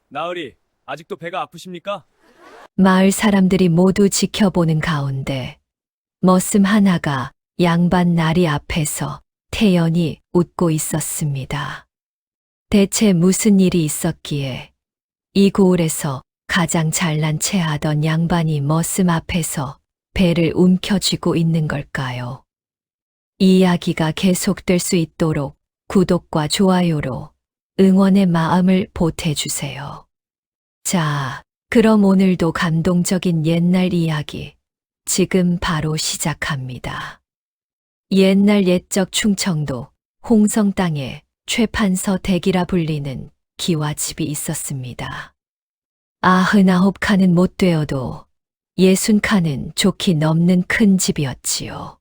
나으리, 아직도 배가 아프십니까? 마을 사람들이 모두 지켜보는 가운데 머슴 하나가 양반 나리 앞에서 태연히 웃고 있었습니다. 대체 무슨 일이 있었기에 이 고을에서 가장 잘난 체하던 양반이 머슴 앞에서 배를 움켜쥐고 있는 걸까요? 이 이야기가 계속될 수 있도록 구독과 좋아요로 응원의 마음을 보태주세요. 자, 그럼 오늘도 감동적인 옛날 이야기 지금 바로 시작합니다. 옛날 옛적 충청도 홍성 땅에 최판서 댁이라 불리는 기와집이 있었습니다. 99칸은 못 되어도 60칸은 좋게 넘는 큰 집이었지요.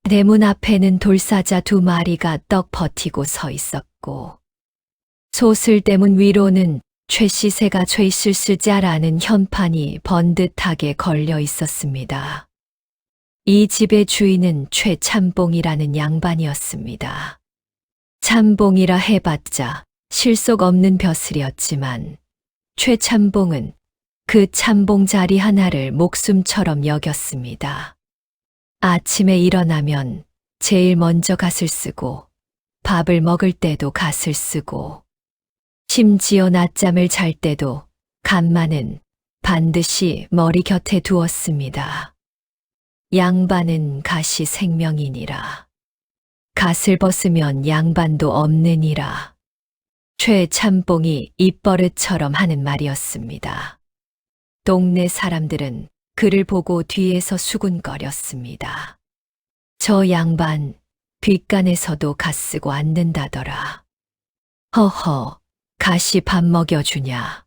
대문 앞에는 돌사자 2마리가 떡 버티고 서 있었고, 소슬대문 위로는 최씨새가 최실스자라는 현판이 번듯하게 걸려 있었습니다. 이 집의 주인은 최참봉이라는 양반이었습니다. 참봉이라 해봤자 실속 없는 벼슬이었지만 최참봉은 그 참봉 자리 하나를 목숨처럼 여겼습니다. 아침에 일어나면 제일 먼저 갓을 쓰고 밥을 먹을 때도 갓을 쓰고 심지어 낮잠을 잘 때도 간만은 반드시 머리 곁에 두었습니다. 양반은 갓이 생명이니라. 갓을 벗으면 양반도 없느니라. 최참봉이 입버릇처럼 하는 말이었습니다. 동네 사람들은 그를 보고 뒤에서 수군거렸습니다. 저 양반 뒷간에서도 갓 쓰고 앉는다더라. 허허, 갓이 밥 먹여주냐.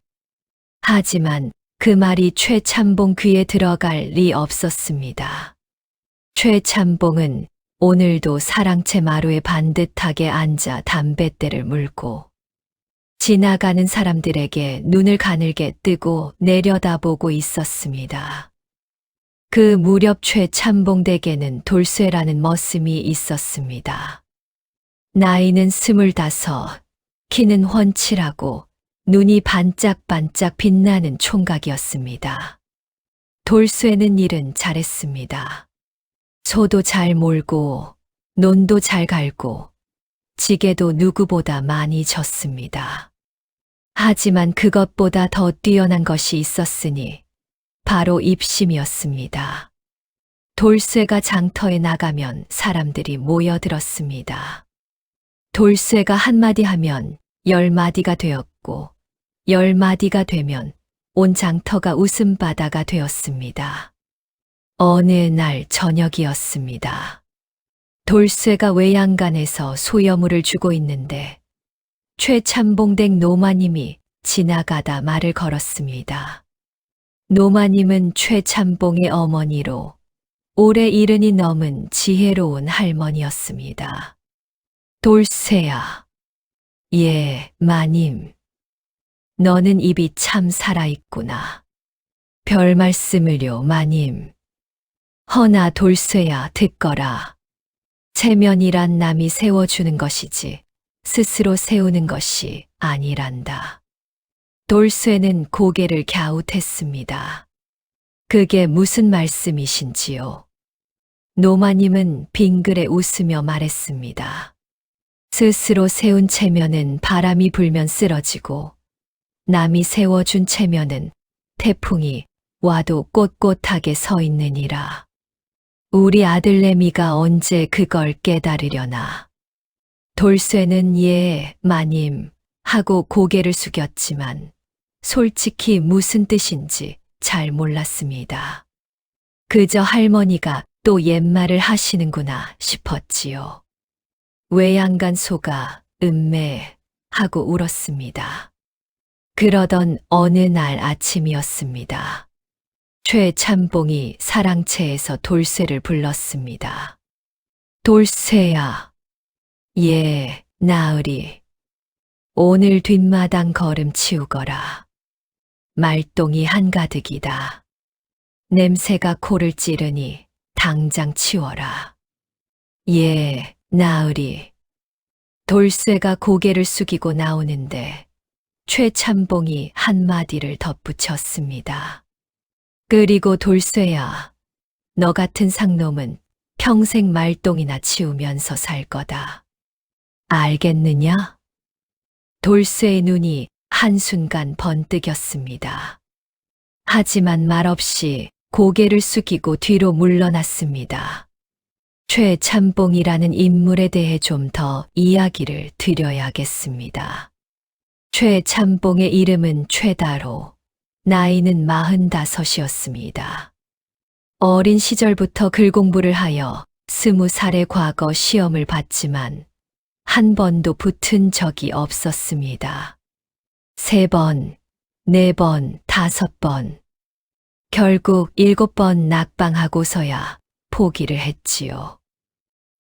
하지만 그 말이 최참봉 귀에 들어갈 리 없었습니다. 최참봉은 오늘도 사랑채 마루에 반듯하게 앉아 담뱃대를 물고 지나가는 사람들에게 눈을 가늘게 뜨고 내려다보고 있었습니다. 그 무렵 최참봉 댁에는 돌쇠라는 머슴이 있었습니다. 나이는 25, 키는 훤칠하고 눈이 반짝반짝 빛나는 총각이었습니다. 돌쇠는 일은 잘했습니다. 소도 잘 몰고 논도 잘 갈고 지게도 누구보다 많이 졌습니다. 하지만 그것보다 더 뛰어난 것이 있었으니 바로 입심이었습니다. 돌쇠가 장터에 나가면 사람들이 모여들었습니다. 돌쇠가 한마디 하면 10마디가 되었고 10마디가 되면 온 장터가 웃음바다가 되었습니다. 어느 날 저녁이었습니다. 돌쇠가 외양간에서 소여물을 주고 있는데 최참봉댁 노마님이 지나가다 말을 걸었습니다. 노마님은 최참봉의 어머니로 올해 70이 넘은 지혜로운 할머니였습니다. 돌쇠야. 예, 마님. 너는 입이 참 살아있구나. 별 말씀을요, 마님. 허나 돌쇠야, 듣거라. 체면이란 남이 세워주는 것이지 스스로 세우는 것이 아니란다. 돌쇠는 고개를 갸웃했습니다. 그게 무슨 말씀이신지요? 노마님은 빙그레 웃으며 말했습니다. 스스로 세운 체면은 바람이 불면 쓰러지고 남이 세워준 체면은 태풍이 와도 꼿꼿하게 서 있느니라. 우리 아들내미가 언제 그걸 깨달으려나. 돌쇠는 예, 마님 하고 고개를 숙였지만 솔직히 무슨 뜻인지 잘 몰랐습니다. 그저 할머니가 또 옛말을 하시는구나 싶었지요. 외양간 소가 음매 하고 울었습니다. 그러던 어느 날 아침이었습니다. 최참봉이 사랑채에서 돌쇠를 불렀습니다. 돌쇠야. 예, 나으리. 오늘 뒷마당 걸음 치우거라. 말똥이 한가득이다. 냄새가 코를 찌르니 당장 치워라. 예, 나으리. 돌쇠가 고개를 숙이고 나오는데 최참봉이 한마디를 덧붙였습니다. 그리고 돌쇠야, 너 같은 상놈은 평생 말똥이나 치우면서 살 거다. 알겠느냐? 돌쇠의 눈이 한순간 번뜩였습니다. 하지만 말없이 고개를 숙이고 뒤로 물러났습니다. 최참봉이라는 인물에 대해 좀 더 이야기를 드려야겠습니다. 최참봉의 이름은 최다로, 나이는 45이었습니다. 어린 시절부터 글공부를 하여 20살의 과거 시험을 봤지만 한 번도 붙은 적이 없었습니다. 3번, 4번, 5번. 결국 7번 낙방하고서야 포기를 했지요.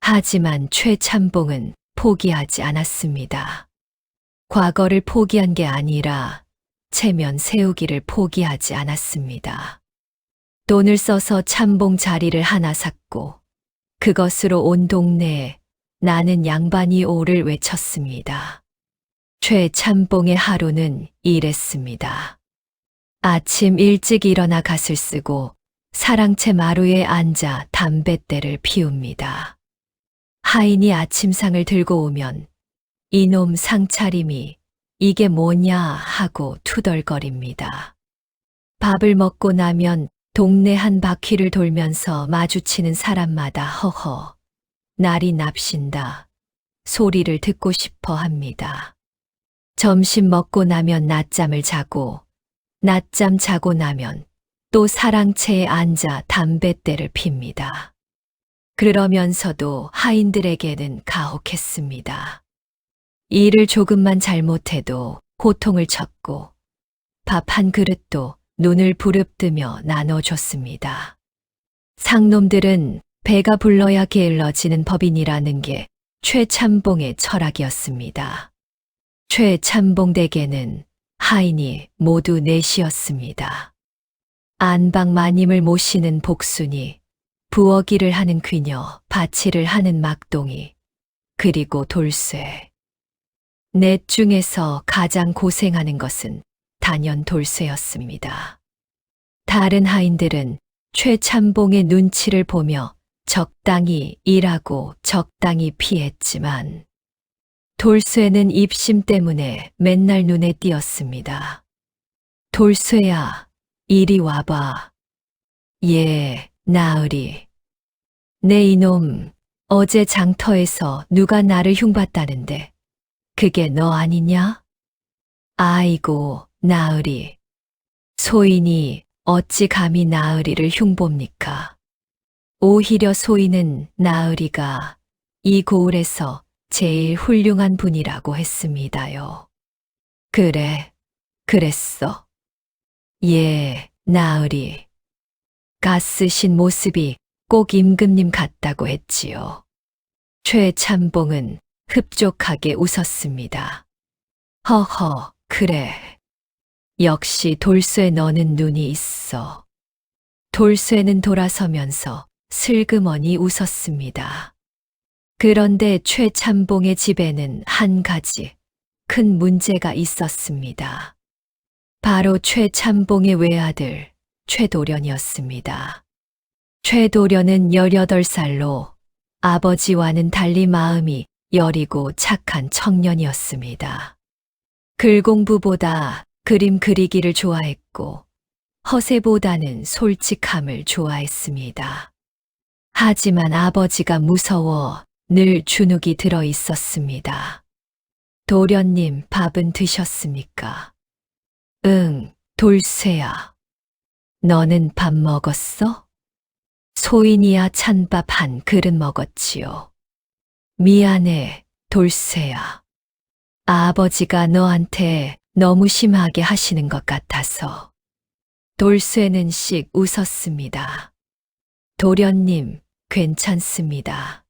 하지만 최참봉은 포기하지 않았습니다. 과거를 포기한 게 아니라 체면 세우기를 포기하지 않았습니다. 돈을 써서 참봉 자리를 하나 샀고 그것으로 온 동네에 나는 양반이 오를 외쳤습니다. 최참봉의 하루는 이랬습니다. 아침 일찍 일어나 갓을 쓰고 사랑채 마루에 앉아 담뱃대를 피웁니다. 하인이 아침상을 들고 오면 이놈 상차림이 이게 뭐냐 하고 투덜거립니다. 밥을 먹고 나면 동네 한 바퀴를 돌면서 마주치는 사람마다 허허, 날이 납신다 소리를 듣고 싶어 합니다. 점심 먹고 나면 낮잠을 자고 낮잠 자고 나면 또 사랑채에 앉아 담뱃대를 핍니다. 그러면서도 하인들에게는 가혹했습니다. 일을 조금만 잘못해도 호통을 쳤고 밥 한 그릇도 눈을 부릅뜨며 나눠줬습니다. 상놈들은 배가 불러야 게을러지는 법인이라는 게 최참봉의 철학이었습니다. 최참봉 댁에는 하인이 모두 넷이었습니다. 안방 마님을 모시는 복순이, 부엌일을 하는 귀녀, 밭일을 하는 막동이, 그리고 돌쇠. 넷 중에서 가장 고생하는 것은 단연 돌쇠였습니다. 다른 하인들은 최참봉의 눈치를 보며 적당히 일하고 적당히 피했지만 돌쇠는 입심 때문에 맨날 눈에 띄었습니다. 돌쇠야, 이리 와봐. 예, 나으리. 내 이놈, 어제 장터에서 누가 나를 흉봤다는데 그게 너 아니냐? 아이고, 나으리. 소인이 어찌 감히 나으리를 흉봅니까? 오히려 소인은 나으리가 이 고을에서 제일 훌륭한 분이라고 했습니다요. 그래, 그랬어. 예, 나으리. 가쓰신 모습이 꼭 임금님 같다고 했지요. 최참봉은 흡족하게 웃었습니다. 허허, 그래. 역시 돌쇠 너는 눈이 있어. 돌쇠는 돌아서면서 슬그머니 웃었습니다. 그런데 최참봉의 집에는 한 가지 큰 문제가 있었습니다. 바로 최참봉의 외아들 최도련이었습니다. 최도련은 18살로 아버지와는 달리 마음이 여리고 착한 청년이었습니다. 글공부보다 그림 그리기를 좋아했고 허세보다는 솔직함을 좋아했습니다. 하지만 아버지가 무서워 늘 주눅이 들어 있었습니다. 도련님, 밥은 드셨습니까? 응, 돌쇠야. 너는 밥 먹었어? 소인이야 찬밥 한 그릇 먹었지요. 미안해, 돌쇠야. 아버지가 너한테 너무 심하게 하시는 것 같아서. 돌쇠는 씩 웃었습니다. 도련님, 괜찮습니다.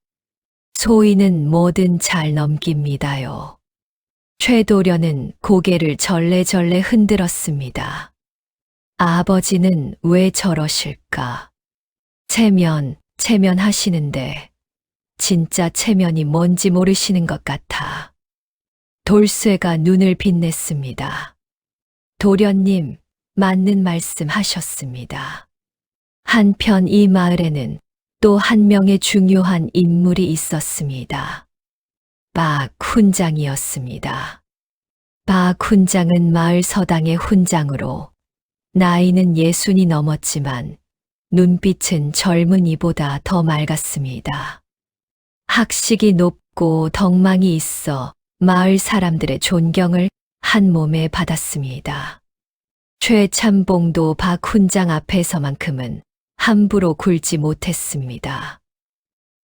소인은 뭐든 잘 넘깁니다요. 최도련은 고개를 절레절레 흔들었습니다. 아버지는 왜 저러실까? 체면 하시는데 진짜 체면이 뭔지 모르시는 것 같아. 돌쇠가 눈을 빛냈습니다. 도련님, 맞는 말씀 하셨습니다. 한편 이 마을에는 또 한 명의 중요한 인물이 있었습니다. 박 훈장이었습니다. 박 훈장은 마을 서당의 훈장으로 나이는 60이 넘었지만 눈빛은 젊은이보다 더 맑았습니다. 학식이 높고 덕망이 있어 마을 사람들의 존경을 한 몸에 받았습니다. 최참봉도 박 훈장 앞에서만큼은 함부로 굴지 못했습니다.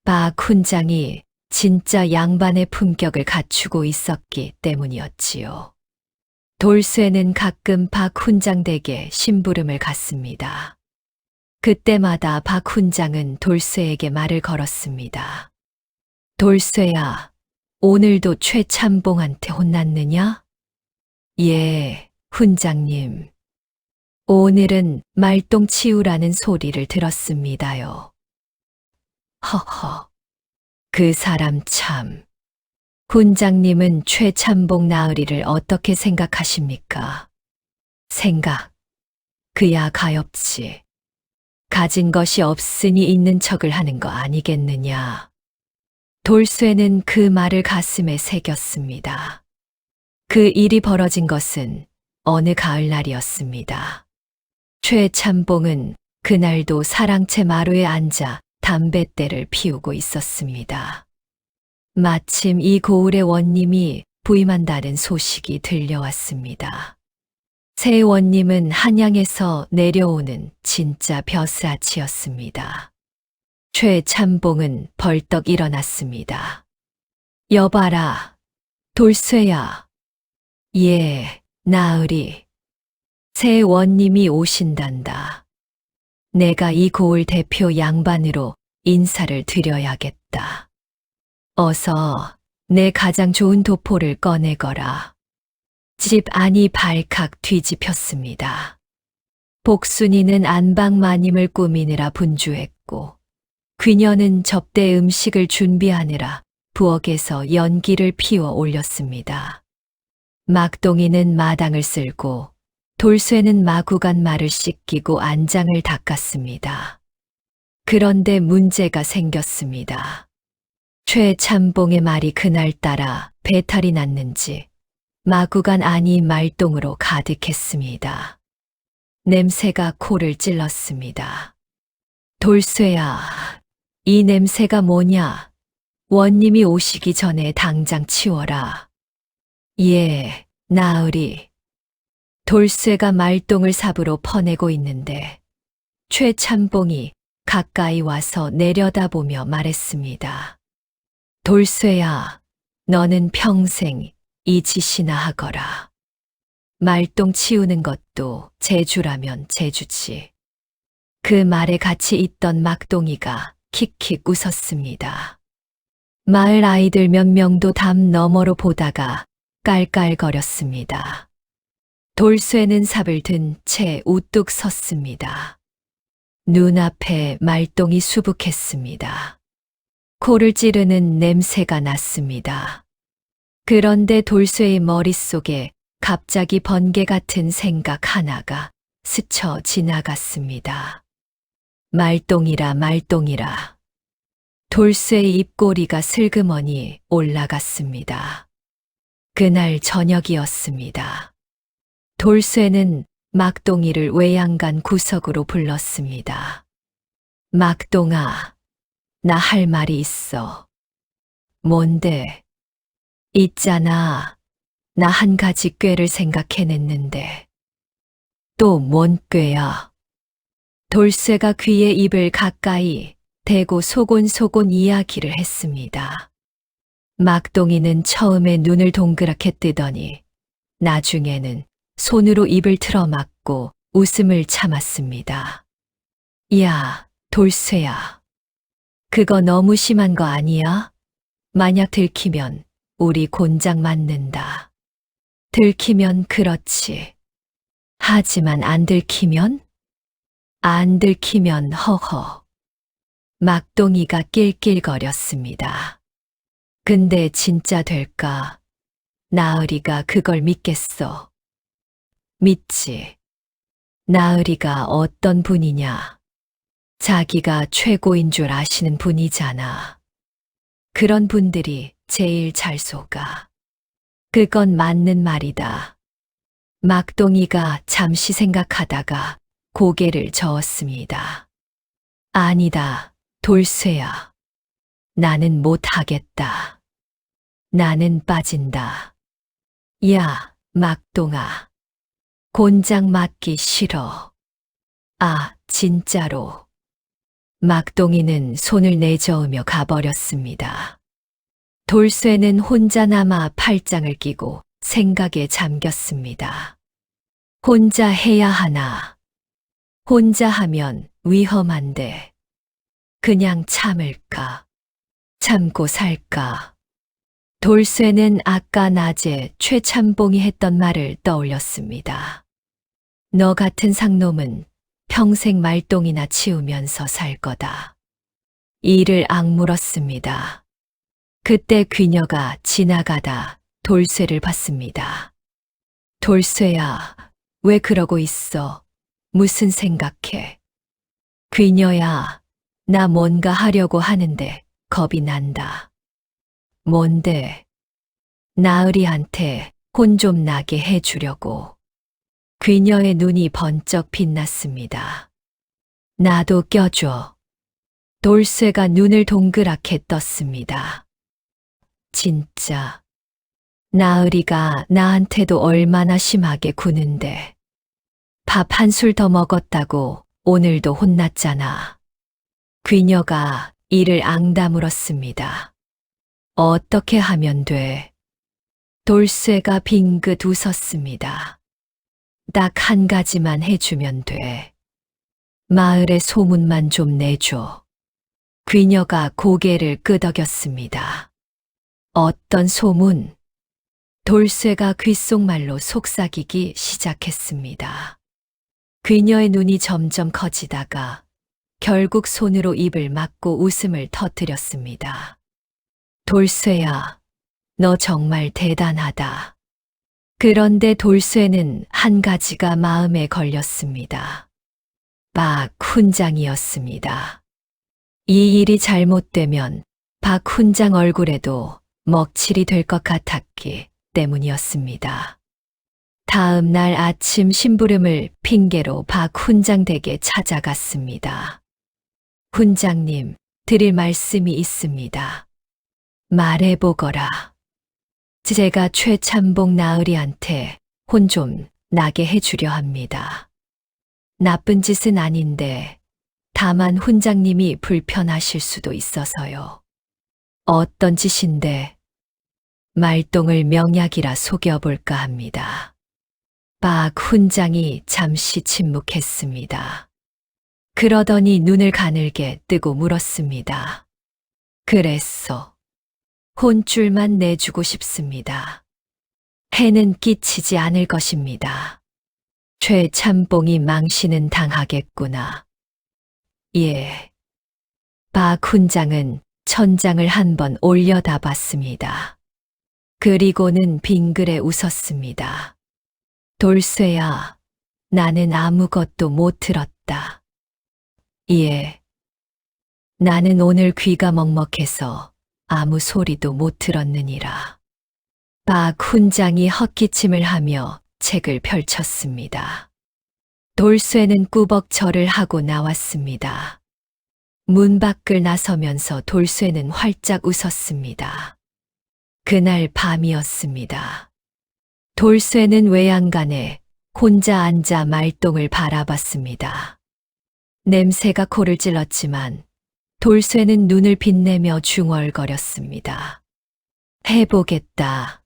박 훈장이 진짜 양반의 품격을 갖추고 있었기 때문이었지요. 돌쇠는 가끔 박 훈장 댁에 심부름을 갔습니다. 그때마다 박 훈장은 돌쇠에게 말을 걸었습니다. 돌쇠야, 오늘도 최참봉한테 혼났느냐? 예, 훈장님. 오늘은 말똥 치우라는 소리를 들었습니다요. 허허, 그 사람 참. 훈장님은 최참봉 나으리를 어떻게 생각하십니까? 생각, 그야 가엾지. 가진 것이 없으니 있는 척을 하는 거 아니겠느냐. 돌쇠는 그 말을 가슴에 새겼습니다. 그 일이 벌어진 것은 어느 가을날이었습니다. 최참봉은 그날도 사랑채 마루에 앉아 담뱃대를 피우고 있었습니다. 마침 이 고을의 원님이 부임한다는 소식이 들려왔습니다. 새 원님은 한양에서 내려오는 진짜 벼슬아치였습니다. 최참봉은 벌떡 일어났습니다. 여봐라, 돌쇠야. 예, 나으리. 새 원님이 오신단다. 내가 이 고을 대표 양반으로 인사를 드려야겠다. 어서 내 가장 좋은 도포를 꺼내거라. 집 안이 발칵 뒤집혔습니다. 복순이는 안방마님을 꾸미느라 분주했고 귀녀는 접대 음식을 준비하느라 부엌에서 연기를 피워 올렸습니다. 막동이는 마당을 쓸고 돌쇠는 마구간 말을 씻기고 안장을 닦았습니다. 그런데 문제가 생겼습니다. 최참봉의 말이 그날따라 배탈이 났는지 마구간 안이 말똥으로 가득했습니다. 냄새가 코를 찔렀습니다. 돌쇠야, 이 냄새가 뭐냐? 원님이 오시기 전에 당장 치워라. 예, 나으리. 돌쇠가 말똥을 삽으로 퍼내고 있는데 최참봉이 가까이 와서 내려다보며 말했습니다. 돌쇠야, 너는 평생 이 짓이나 하거라. 말똥 치우는 것도 재주라면 재주지. 그 말에 같이 있던 막동이가 킥킥 웃었습니다. 마을 아이들 몇 명도 담 너머로 보다가 깔깔거렸습니다. 돌쇠는 삽을 든 채 우뚝 섰습니다. 눈앞에 말똥이 수북했습니다. 코를 찌르는 냄새가 났습니다. 그런데 돌쇠의 머릿속에 갑자기 번개 같은 생각 하나가 스쳐 지나갔습니다. 말똥이라 말똥이라. 돌쇠의 입꼬리가 슬그머니 올라갔습니다. 그날 저녁이었습니다. 돌쇠는 막동이를 외양간 구석으로 불렀습니다. 막동아, 나 할 말이 있어. 뭔데? 있잖아. 나 한 가지 꾀를 생각해냈는데. 또 뭔 꾀야? 돌쇠가 귀에 입을 가까이 대고 소곤소곤 이야기를 했습니다. 막동이는 처음에 눈을 동그랗게 뜨더니 나중에는 손으로 입을 틀어막고 웃음을 참았습니다. 야, 돌쇠야. 그거 너무 심한 거 아니야? 만약 들키면 우리 곤장 맞는다. 들키면 그렇지. 하지만 안 들키면? 안 들키면 허허. 막동이가 낄낄거렸습니다. 근데 진짜 될까? 나으리가 그걸 믿겠어. 믿지. 나으리가 어떤 분이냐? 자기가 최고인 줄 아시는 분이잖아. 그런 분들이 제일 잘 속아. 그건 맞는 말이다. 막동이가 잠시 생각하다가 고개를 저었습니다. 아니다, 돌쇠야. 나는 못하겠다. 나는 빠진다. 야, 막동아. 곤장 맞기 싫어. 아, 진짜로. 막동이는 손을 내저으며 가버렸습니다. 돌쇠는 혼자 남아 팔짱을 끼고 생각에 잠겼습니다. 혼자 해야 하나. 혼자 하면 위험한데. 그냥 참을까? 참고 살까? 돌쇠는 아까 낮에 최참봉이 했던 말을 떠올렸습니다. 너 같은 상놈은 평생 말똥이나 치우면서 살 거다. 이를 악물었습니다. 그때 귀녀가 지나가다 돌쇠를 봤습니다. 돌쇠야, 왜 그러고 있어? 무슨 생각해? 귀녀야, 나 뭔가 하려고 하는데 겁이 난다. 뭔데? 나으리한테 혼 좀 나게 해주려고. 귀녀의 눈이 번쩍 빛났습니다. 나도 껴줘. 돌쇠가 눈을 동그랗게 떴습니다. 진짜. 나으리가 나한테도 얼마나 심하게 구는데. 밥 한 술 더 먹었다고 오늘도 혼났잖아. 귀녀가 이를 앙다물었습니다. 어떻게 하면 돼? 돌쇠가 빙긋 웃었습니다. 딱 한 가지만 해주면 돼. 마을의 소문만 좀 내줘. 귀녀가 고개를 끄덕였습니다. 어떤 소문? 돌쇠가 귓속말로 속삭이기 시작했습니다. 귀녀의 눈이 점점 커지다가 결국 손으로 입을 막고 웃음을 터뜨렸습니다. 돌쇠야, 너 정말 대단하다. 그런데 돌쇠는 한 가지가 마음에 걸렸습니다. 박 훈장이었습니다. 이 일이 잘못되면 박 훈장 얼굴에도 먹칠이 될 것 같았기 때문이었습니다. 다음 날 아침 심부름을 핑계로 박 훈장 댁에 찾아갔습니다. 훈장님, 드릴 말씀이 있습니다. 말해보거라. 제가 최참봉 나으리한테 혼 좀 나게 해주려 합니다. 나쁜 짓은 아닌데 다만 훈장님이 불편하실 수도 있어서요. 어떤 짓인데? 말똥을 명약이라 속여볼까 합니다. 박 훈장이 잠시 침묵했습니다. 그러더니 눈을 가늘게 뜨고 물었습니다. 그랬어. 혼줄만 내주고 싶습니다. 해는 끼치지 않을 것입니다. 최참봉이 망신은 당하겠구나. 예. 박 훈장은 천장을 한번 올려다 봤습니다. 그리고는 빙그레 웃었습니다. 돌쇠야, 나는 아무것도 못 들었다. 예. 나는 오늘 귀가 먹먹해서 아무 소리도 못 들었느니라. 박 훈장이 헛기침을 하며 책을 펼쳤습니다. 돌쇠는 꾸벅 절을 하고 나왔습니다. 문 밖을 나서면서 돌쇠는 활짝 웃었습니다. 그날 밤이었습니다. 돌쇠는 외양간에 혼자 앉아 말똥을 바라봤습니다. 냄새가 코를 찔렀지만 돌쇠는 눈을 빛내며 중얼거렸습니다. 해보겠다.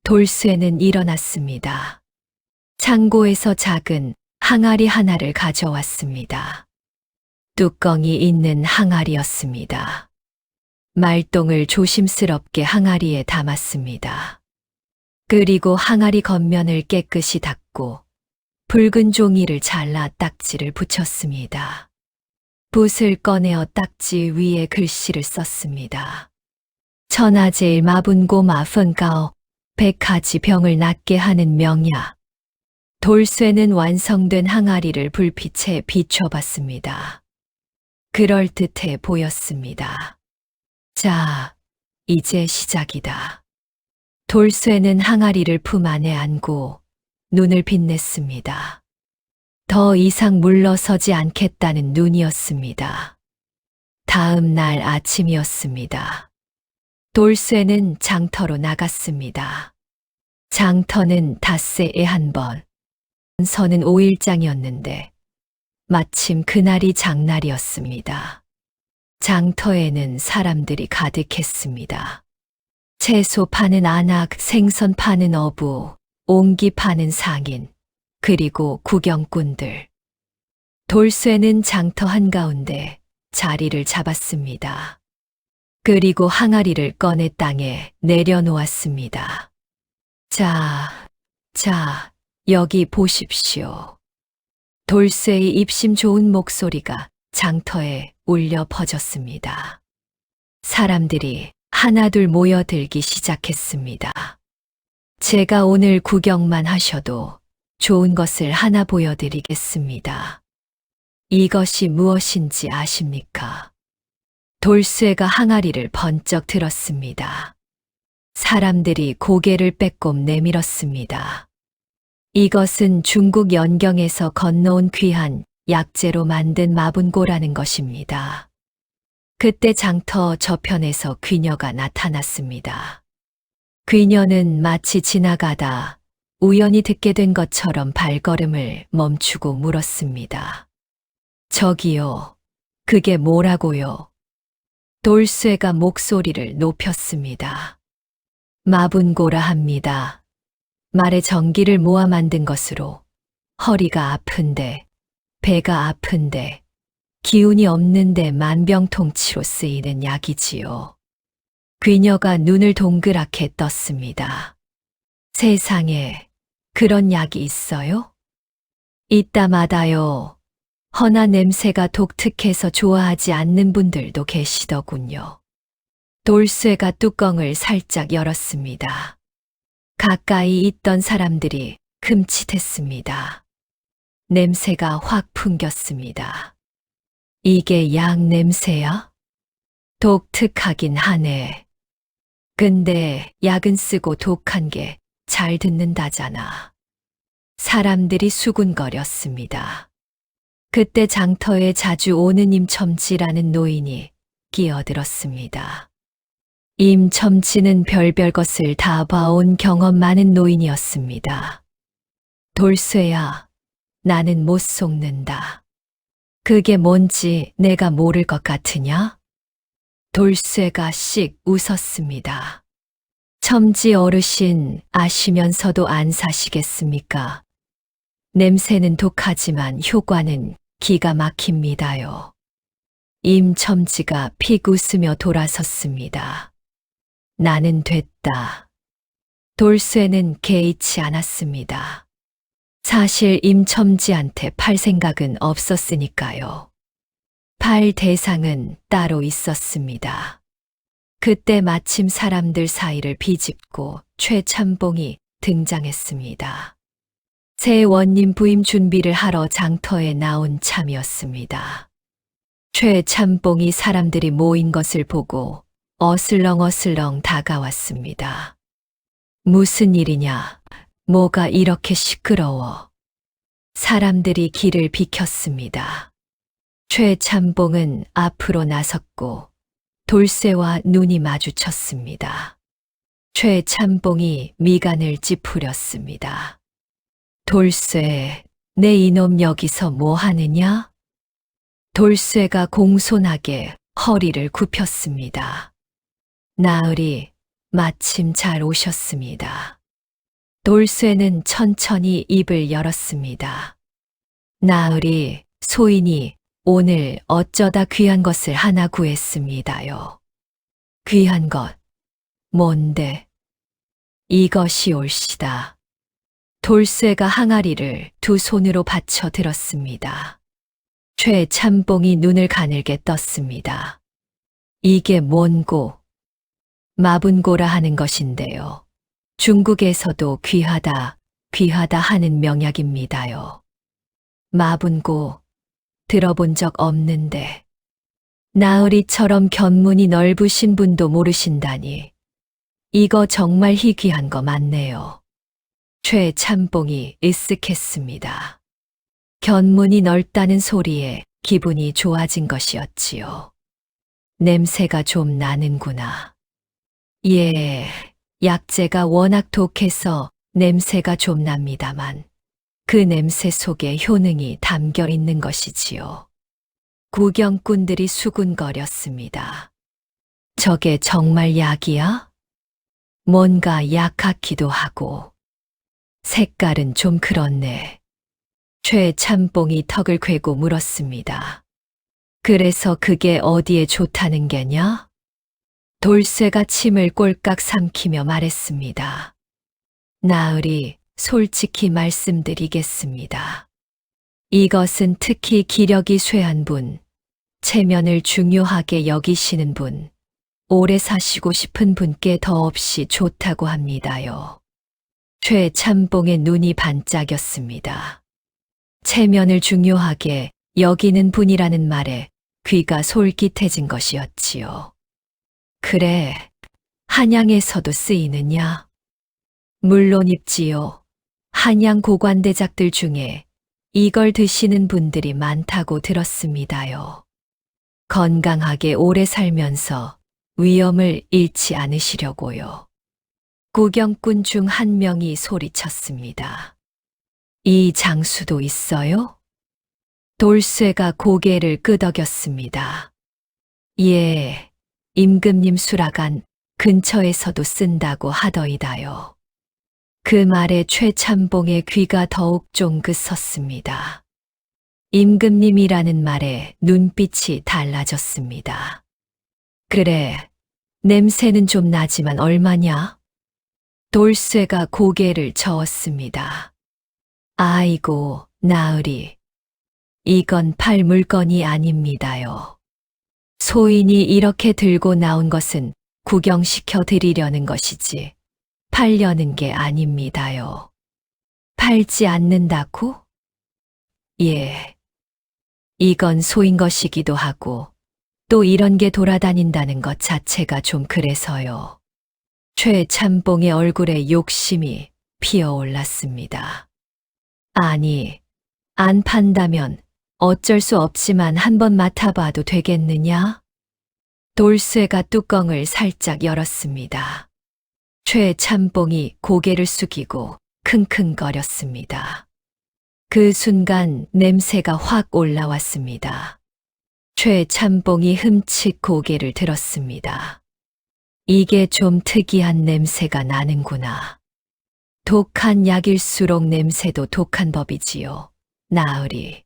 돌쇠는 일어났습니다. 창고에서 작은 항아리 하나를 가져왔습니다. 뚜껑이 있는 항아리였습니다. 말똥을 조심스럽게 항아리에 담았습니다. 그리고 항아리 겉면을 깨끗이 닦고 붉은 종이를 잘라 딱지를 붙였습니다. 붓을 꺼내어 딱지 위에 글씨를 썼습니다. 천하제일 마분고 마펀가오 100가지 병을 낫게 하는 명약. 돌쇠는 완성된 항아리를 불빛에 비춰봤습니다. 그럴듯해 보였습니다. 자, 이제 시작이다. 돌쇠는 항아리를 품 안에 안고 눈을 빛냈습니다. 더 이상 물러서지 않겠다는 눈이었습니다. 다음 날 아침이었습니다. 돌쇠는 장터로 나갔습니다. 장터는 닷새에 한 번, 서는 5일장이었는데 마침 그날이 장날이었습니다. 장터에는 사람들이 가득했습니다. 채소 파는 안악, 생선 파는 어부, 옹기 파는 상인, 그리고 구경꾼들. 돌쇠는 장터 한가운데 자리를 잡았습니다. 그리고 항아리를 꺼내 땅에 내려놓았습니다. 자, 여기 보십시오. 돌쇠의 입심 좋은 목소리가 장터에 울려 퍼졌습니다. 사람들이 하나둘 모여들기 시작했습니다. 제가 오늘 구경만 하셔도 좋은 것을 하나 보여드리겠습니다. 이것이 무엇인지 아십니까? 돌쇠가 항아리를 번쩍 들었습니다. 사람들이 고개를 빼꼼 내밀었습니다. 이것은 중국 연경에서 건너온 귀한 약재로 만든 마분고라는 것입니다. 그때 장터 저편에서 귀녀가 나타났습니다. 귀녀는 마치 지나가다 우연히 듣게 된 것처럼 발걸음을 멈추고 물었습니다. 저기요, 그게 뭐라고요? 돌쇠가 목소리를 높였습니다. 마분고라 합니다. 말의 전기를 모아 만든 것으로 허리가 아픈데, 배가 아픈데, 기운이 없는데 만병통치로 쓰이는 약이지요. 귀녀가 눈을 동그랗게 떴습니다. 세상에 그런 약이 있어요? 있다마다요. 허나 냄새가 독특해서 좋아하지 않는 분들도 계시더군요. 돌쇠가 뚜껑을 살짝 열었습니다. 가까이 있던 사람들이 흠칫했습니다. 냄새가 확 풍겼습니다. 이게 약 냄새야? 독특하긴 하네. 근데 약은 쓰고 독한 게 잘 듣는다잖아. 사람들이 수군거렸습니다. 그때 장터에 자주 오는 임첨지라는 노인이 끼어들었습니다. 임첨지는 별별 것을 다 봐온 경험 많은 노인이었습니다. 돌쇠야, 나는 못 속는다. 그게 뭔지 내가 모를 것 같으냐? 돌쇠가 씩 웃었습니다. 첨지 어르신 아시면서도 안 사시겠습니까? 냄새는 독하지만 효과는 기가 막힙니다요. 임첨지가 픽 웃으며 돌아섰습니다. 나는 됐다. 돌쇠는 개의치 않았습니다. 사실 임첨지한테 팔 생각은 없었으니까요. 팔 대상은 따로 있었습니다. 그때 마침 사람들 사이를 비집고 최참봉이 등장했습니다. 새 원님 부임 준비를 하러 장터에 나온 참이었습니다. 최참봉이 사람들이 모인 것을 보고 어슬렁어슬렁 다가왔습니다. 무슨 일이냐? 뭐가 이렇게 시끄러워? 사람들이 길을 비켰습니다. 최참봉은 앞으로 나섰고 돌쇠와 눈이 마주쳤습니다. 최참봉이 미간을 찌푸렸습니다. 돌쇠, 내 이놈 여기서 뭐 하느냐? 돌쇠가 공손하게 허리를 굽혔습니다. 나으리, 마침 잘 오셨습니다. 돌쇠는 천천히 입을 열었습니다. 나으리, 소인이 오늘 어쩌다 귀한 것을 하나 구했습니다요. 귀한 것, 뭔데? 이것이 옳시다. 돌쇠가 항아리를 두 손으로 받쳐 들었습니다. 최참봉이 눈을 가늘게 떴습니다. 이게 뭔고? 마분고라 하는 것인데요. 중국에서도 귀하다, 귀하다 하는 명약입니다요. 마분고 들어본 적 없는데 나으리처럼 견문이 넓으신 분도 모르신다니 이거 정말 희귀한 거 맞네요. 최참봉이 으쓱했습니다. 견문이 넓다는 소리에 기분이 좋아진 것이었지요. 냄새가 좀 나는구나. 예, 약재가 워낙 독해서 냄새가 좀 납니다만 그 냄새 속에 효능이 담겨 있는 것이지요. 구경꾼들이 수군거렸습니다. 저게 정말 약이야? 뭔가 약 같기도 하고 색깔은 좀 그렇네. 최참봉이 턱을 꿰고 물었습니다. 그래서 그게 어디에 좋다는 게냐? 돌쇠가 침을 꼴깍 삼키며 말했습니다. 나으리, 솔직히 말씀드리겠습니다. 이것은 특히 기력이 쇠한 분, 체면을 중요하게 여기시는 분, 오래 사시고 싶은 분께 더없이 좋다고 합니다요. 최참봉의 눈이 반짝였습니다. 체면을 중요하게 여기는 분이라는 말에 귀가 솔깃해진 것이었지요. 그래, 한양에서도 쓰이느냐? 물론 있지요. 한양 고관대작들 중에 이걸 드시는 분들이 많다고 들었습니다요. 건강하게 오래 살면서 위엄을 잃지 않으시려고요. 구경꾼 중 한 명이 소리쳤습니다. 이 장수도 있어요? 돌쇠가 고개를 끄덕였습니다. 예, 임금님 수라간 근처에서도 쓴다고 하더이다요. 그 말에 최참봉의 귀가 더욱 쫑긋 섰습니다. 임금님이라는 말에 눈빛이 달라졌습니다. 그래, 냄새는 좀 나지만 얼마냐? 돌쇠가 고개를 저었습니다. 아이고, 나으리. 이건 팔 물건이 아닙니다요. 소인이 이렇게 들고 나온 것은 구경시켜 드리려는 것이지 팔려는 게 아닙니다요. 팔지 않는다고? 예. 이건 소인 것이기도 하고 또 이런 게 돌아다닌다는 것 자체가 좀 그래서요. 최참봉의 얼굴에 욕심이 피어올랐습니다. 아니, 안 판다면 어쩔 수 없지만 한번 맡아봐도 되겠느냐? 돌쇠가 뚜껑을 살짝 열었습니다. 최참봉이 고개를 숙이고 킁킁거렸습니다. 그 순간 냄새가 확 올라왔습니다. 최참봉이 흠칫 고개를 들었습니다. 이게 좀 특이한 냄새가 나는구나. 독한 약일수록 냄새도 독한 법이지요. 나으리.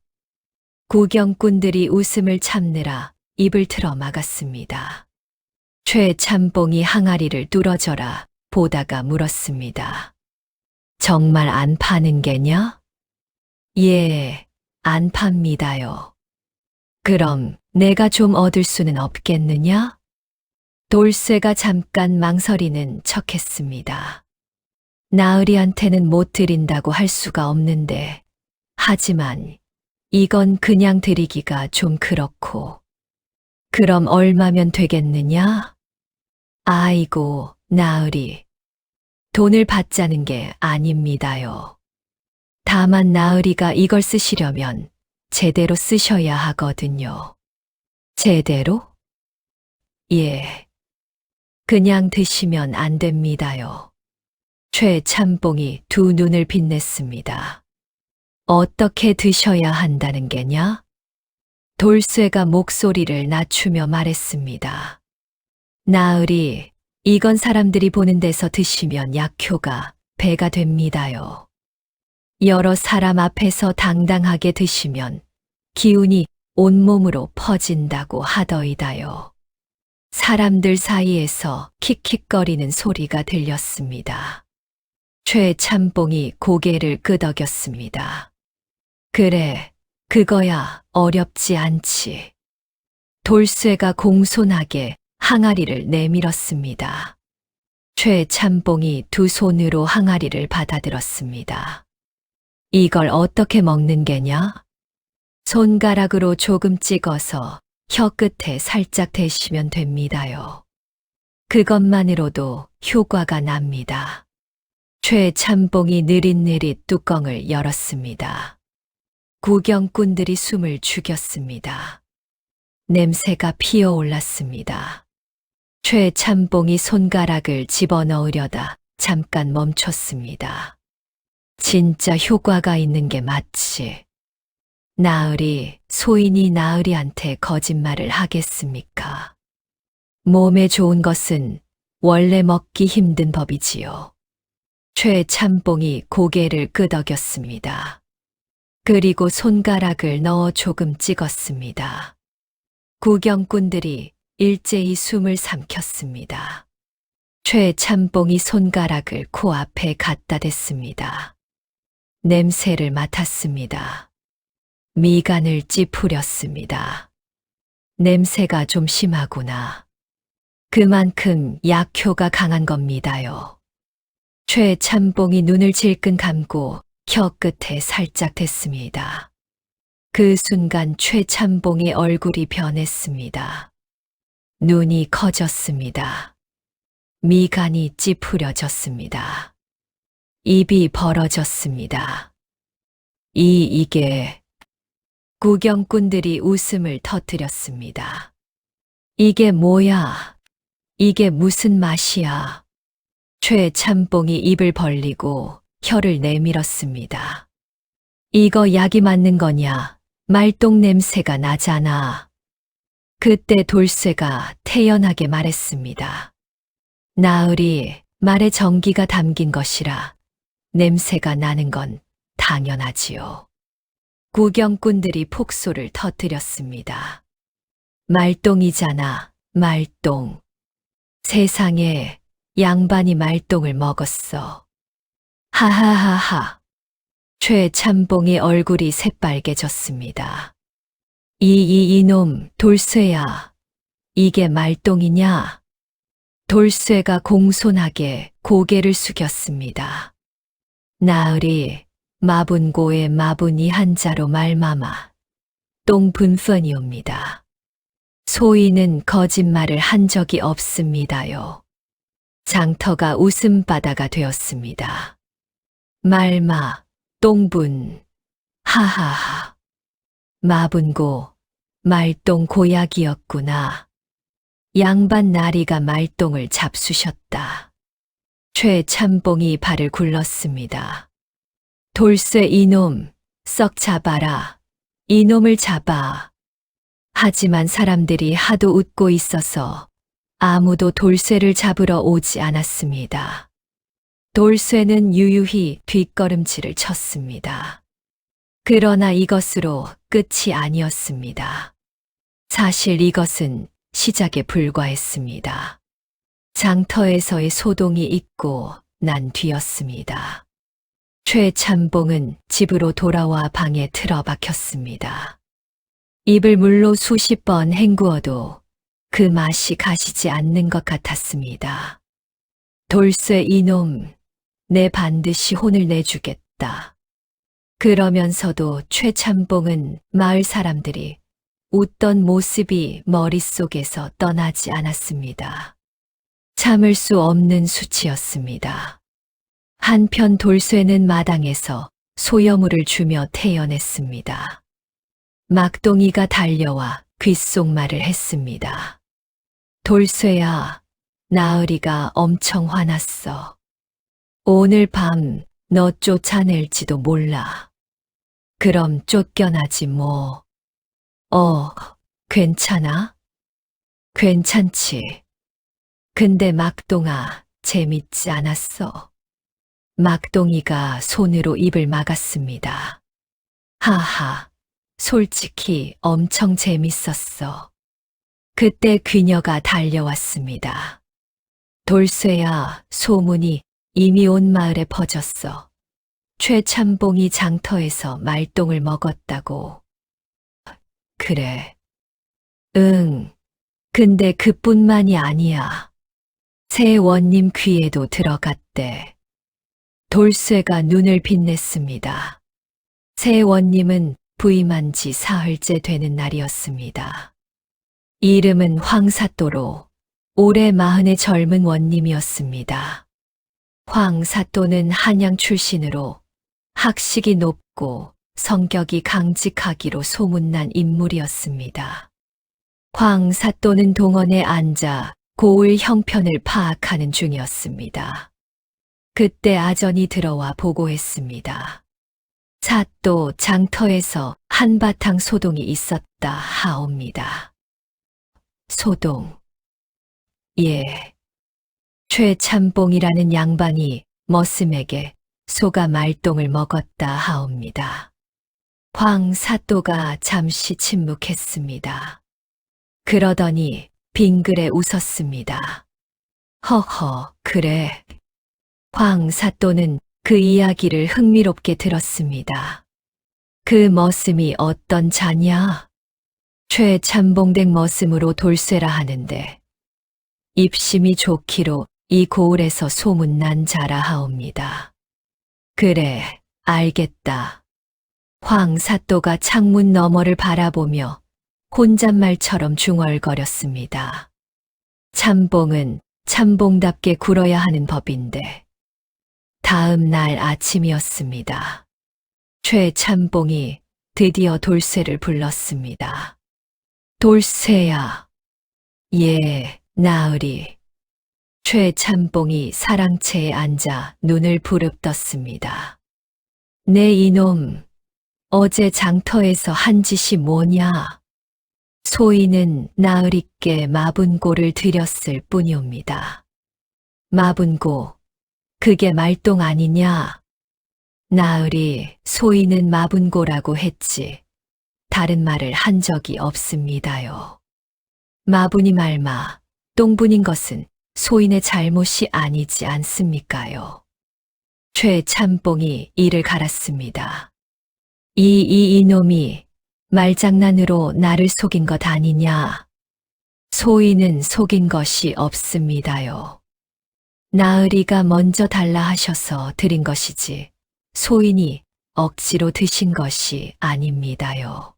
구경꾼들이 웃음을 참느라 입을 틀어 막았습니다. 최참봉이 항아리를 뚫어져라 보다가 물었습니다. 정말 안 파는 게냐? 예, 안 팝니다요. 그럼 내가 좀 얻을 수는 없겠느냐? 돌쇠가 잠깐 망설이는 척했습니다. 나으리한테는 못 드린다고 할 수가 없는데, 하지만 이건 그냥 드리기가 좀 그렇고. 그럼 얼마면 되겠느냐? 아이고, 나으리. 돈을 받자는 게 아닙니다요. 다만 나으리가 이걸 쓰시려면 제대로 쓰셔야 하거든요. 제대로? 예. 그냥 드시면 안 됩니다요. 최참봉이 두 눈을 빛냈습니다. 어떻게 드셔야 한다는 게냐? 돌쇠가 목소리를 낮추며 말했습니다. 나으리, 이건 사람들이 보는 데서 드시면 약효가 배가 됩니다요. 여러 사람 앞에서 당당하게 드시면 기운이 온몸으로 퍼진다고 하더이다요. 사람들 사이에서 킥킥거리는 소리가 들렸습니다. 최참봉이 고개를 끄덕였습니다. 그래, 그거야 어렵지 않지. 돌쇠가 공손하게 항아리를 내밀었습니다. 최참봉이 두 손으로 항아리를 받아들었습니다. 이걸 어떻게 먹는 게냐? 손가락으로 조금 찍어서 혀 끝에 살짝 대시면 됩니다요. 그것만으로도 효과가 납니다. 최참봉이 느릿느릿 뚜껑을 열었습니다. 구경꾼들이 숨을 죽였습니다. 냄새가 피어올랐습니다. 최참봉이 손가락을 집어넣으려다 잠깐 멈췄습니다. 진짜 효과가 있는 게 맞지. 나으리, 소인이 나으리한테 거짓말을 하겠습니까? 몸에 좋은 것은 원래 먹기 힘든 법이지요. 최참봉이 고개를 끄덕였습니다. 그리고 손가락을 넣어 조금 찍었습니다. 구경꾼들이 일제히 숨을 삼켰습니다. 최참봉이 손가락을 코앞에 갖다 댔습니다. 냄새를 맡았습니다. 미간을 찌푸렸습니다. 냄새가 좀 심하구나. 그만큼 약효가 강한 겁니다요. 최참봉이 눈을 질끈 감고 혀 끝에 살짝 댔습니다. 그 순간 최참봉의 얼굴이 변했습니다. 눈이 커졌습니다. 미간이 찌푸려졌습니다. 입이 벌어졌습니다. 이게... 구경꾼들이 웃음을 터뜨렸습니다. 이게 뭐야? 이게 무슨 맛이야? 최참봉이 입을 벌리고 혀를 내밀었습니다. 이거 약이 맞는 거냐? 말똥 냄새가 나잖아. 그때 돌쇠가 태연하게 말했습니다. 나으리, 말에 정기가 담긴 것이라 냄새가 나는 건 당연하지요. 구경꾼들이 폭소를 터뜨렸습니다. 말똥이잖아, 말똥. 세상에 양반이 말똥을 먹었어. 하하하하. 최참봉의 얼굴이 새빨개졌습니다. 이놈 돌쇠야. 이게 말똥이냐? 돌쇠가 공손하게 고개를 숙였습니다. 나으리, 마분고의 마분이 한자로 말마마, 똥분펀이옵니다. 소인은 거짓말을 한 적이 없습니다요. 장터가 웃음바다가 되었습니다. 말마, 똥분, 하하하. 마분고, 말똥 고약이었구나. 양반 나리가 말똥을 잡수셨다. 최참봉이 발을 굴렀습니다. 돌쇠 이놈, 썩 잡아라. 이놈을 잡아. 하지만 사람들이 하도 웃고 있어서 아무도 돌쇠를 잡으러 오지 않았습니다. 돌쇠는 유유히 뒷걸음질을 쳤습니다. 그러나 이것으로 끝이 아니었습니다. 사실 이것은 시작에 불과했습니다. 장터에서의 소동이 있고 난 뒤였습니다. 최참봉은 집으로 돌아와 방에 틀어박혔습니다. 입을 물로 수십 번 헹구어도 그 맛이 가시지 않는 것 같았습니다. 돌쇠 이놈, 내 반드시 혼을 내주겠다. 그러면서도 최참봉은 마을 사람들이 웃던 모습이 머릿속에서 떠나지 않았습니다. 참을 수 없는 수치였습니다. 한편 돌쇠는 마당에서 소여물을 주며 태연했습니다. 막동이가 달려와 귓속말을 했습니다. 돌쇠야, 나으리가 엄청 화났어. 오늘 밤 너 쫓아낼지도 몰라. 그럼 쫓겨나지 뭐. 괜찮아? 괜찮지. 근데 막동아, 재밌지 않았어. 막동이가 손으로 입을 막았습니다. 하하, 솔직히 엄청 재밌었어. 그때 귀녀가 달려왔습니다. 돌쇠야, 소문이 이미 온 마을에 퍼졌어. 최참봉이 장터에서 말똥을 먹었다고. 그래. 응. 근데 그뿐만이 아니야. 새 원님 귀에도 들어갔대. 돌쇠가 눈을 빛냈습니다. 새 원님은 부임한 지 사흘째 되는 날이었습니다. 이름은 황사또로 올해 40의 젊은 원님이었습니다. 황사또는 한양 출신으로 학식이 높고 성격이 강직하기로 소문난 인물이었습니다. 황사또는 동원에 앉아 고을 형편을 파악하는 중이었습니다. 그때 아전이 들어와 보고했습니다. 사또 장터에서 한바탕 소동이 있었다 하옵니다. 소동. 예. 최참봉이라는 양반이 머슴에게 소가 말똥을 먹었다 하옵니다. 황사또가 잠시 침묵했습니다. 그러더니 빙그레 웃었습니다. 허허, 그래. 황사또는 그 이야기를 흥미롭게 들었습니다. 그 머슴이 어떤 자냐? 최참봉댁 머슴으로 돌쇠라 하는데 입심이 좋기로 이 고을에서 소문난 자라 하옵니다. 그래, 알겠다. 황사또가 창문 너머를 바라보며 혼잣말처럼 중얼거렸습니다. 참봉은 참봉답게 굴어야 하는 법인데. 다음 날 아침이었습니다. 최참봉이 드디어 돌쇠를 불렀습니다. 돌쇠야. 예, 나으리. 최참봉이 사랑채에 앉아 눈을 부릅떴습니다. 네 이놈, 어제 장터에서 한 짓이 뭐냐? 소인은 나으리께 마분고를 드렸을 뿐이옵니다. 마분고, 그게 말똥 아니냐? 나으리, 소인은 마분고라고 했지. 다른 말을 한 적이 없습니다요. 마분이 말마, 똥분인 것은 소인의 잘못이 아니지 않습니까요? 최참봉이 이를 갈았습니다. 이놈이 말장난으로 나를 속인 것 아니냐? 소인은 속인 것이 없습니다요. 나으리가 먼저 달라 하셔서 드린 것이지 소인이 억지로 드신 것이 아닙니다요.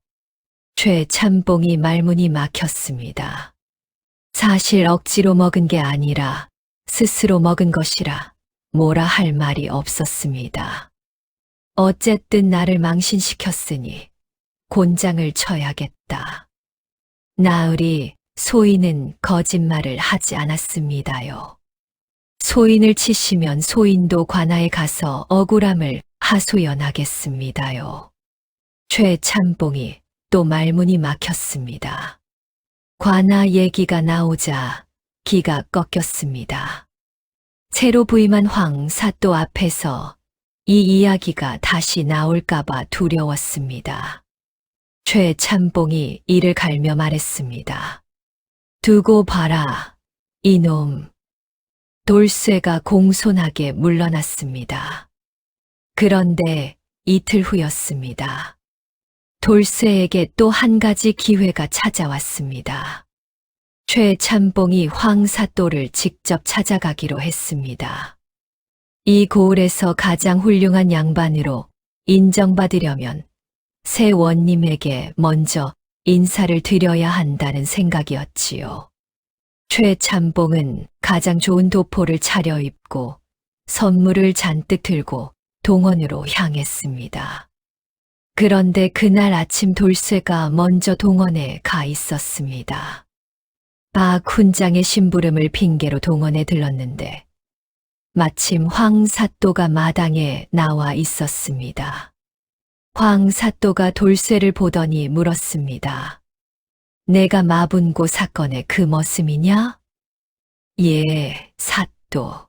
최참봉이 말문이 막혔습니다. 사실 억지로 먹은 게 아니라 스스로 먹은 것이라 뭐라 할 말이 없었습니다. 어쨌든 나를 망신시켰으니 곤장을 쳐야겠다. 나으리, 소인은 거짓말을 하지 않았습니다요. 소인을 치시면 소인도 관아에 가서 억울함을 하소연하겠습니다요. 최참봉이 또 말문이 막혔습니다. 관아 얘기가 나오자 기가 꺾였습니다. 새로 부임한 황사또 앞에서 이 이야기가 다시 나올까봐 두려웠습니다. 최참봉이 이를 갈며 말했습니다. 두고 봐라, 이놈. 돌쇠가 공손하게 물러났습니다. 그런데 이틀 후였습니다. 돌쇠에게 또 한 가지 기회가 찾아왔습니다. 최참봉이 황사또를 직접 찾아가기로 했습니다. 이 고을에서 가장 훌륭한 양반으로 인정받으려면 새 원님에게 먼저 인사를 드려야 한다는 생각이었지요. 최참봉은 가장 좋은 도포를 차려입고 선물을 잔뜩 들고 동원으로 향했습니다. 그런데 그날 아침 돌쇠가 먼저 동원에 가 있었습니다. 박 훈장의 심부름을 핑계로 동원에 들렀는데 마침 황사또가 마당에 나와 있었습니다. 황사또가 돌쇠를 보더니 물었습니다. 내가 마분고 사건의 그 머슴이냐? 예, 사또.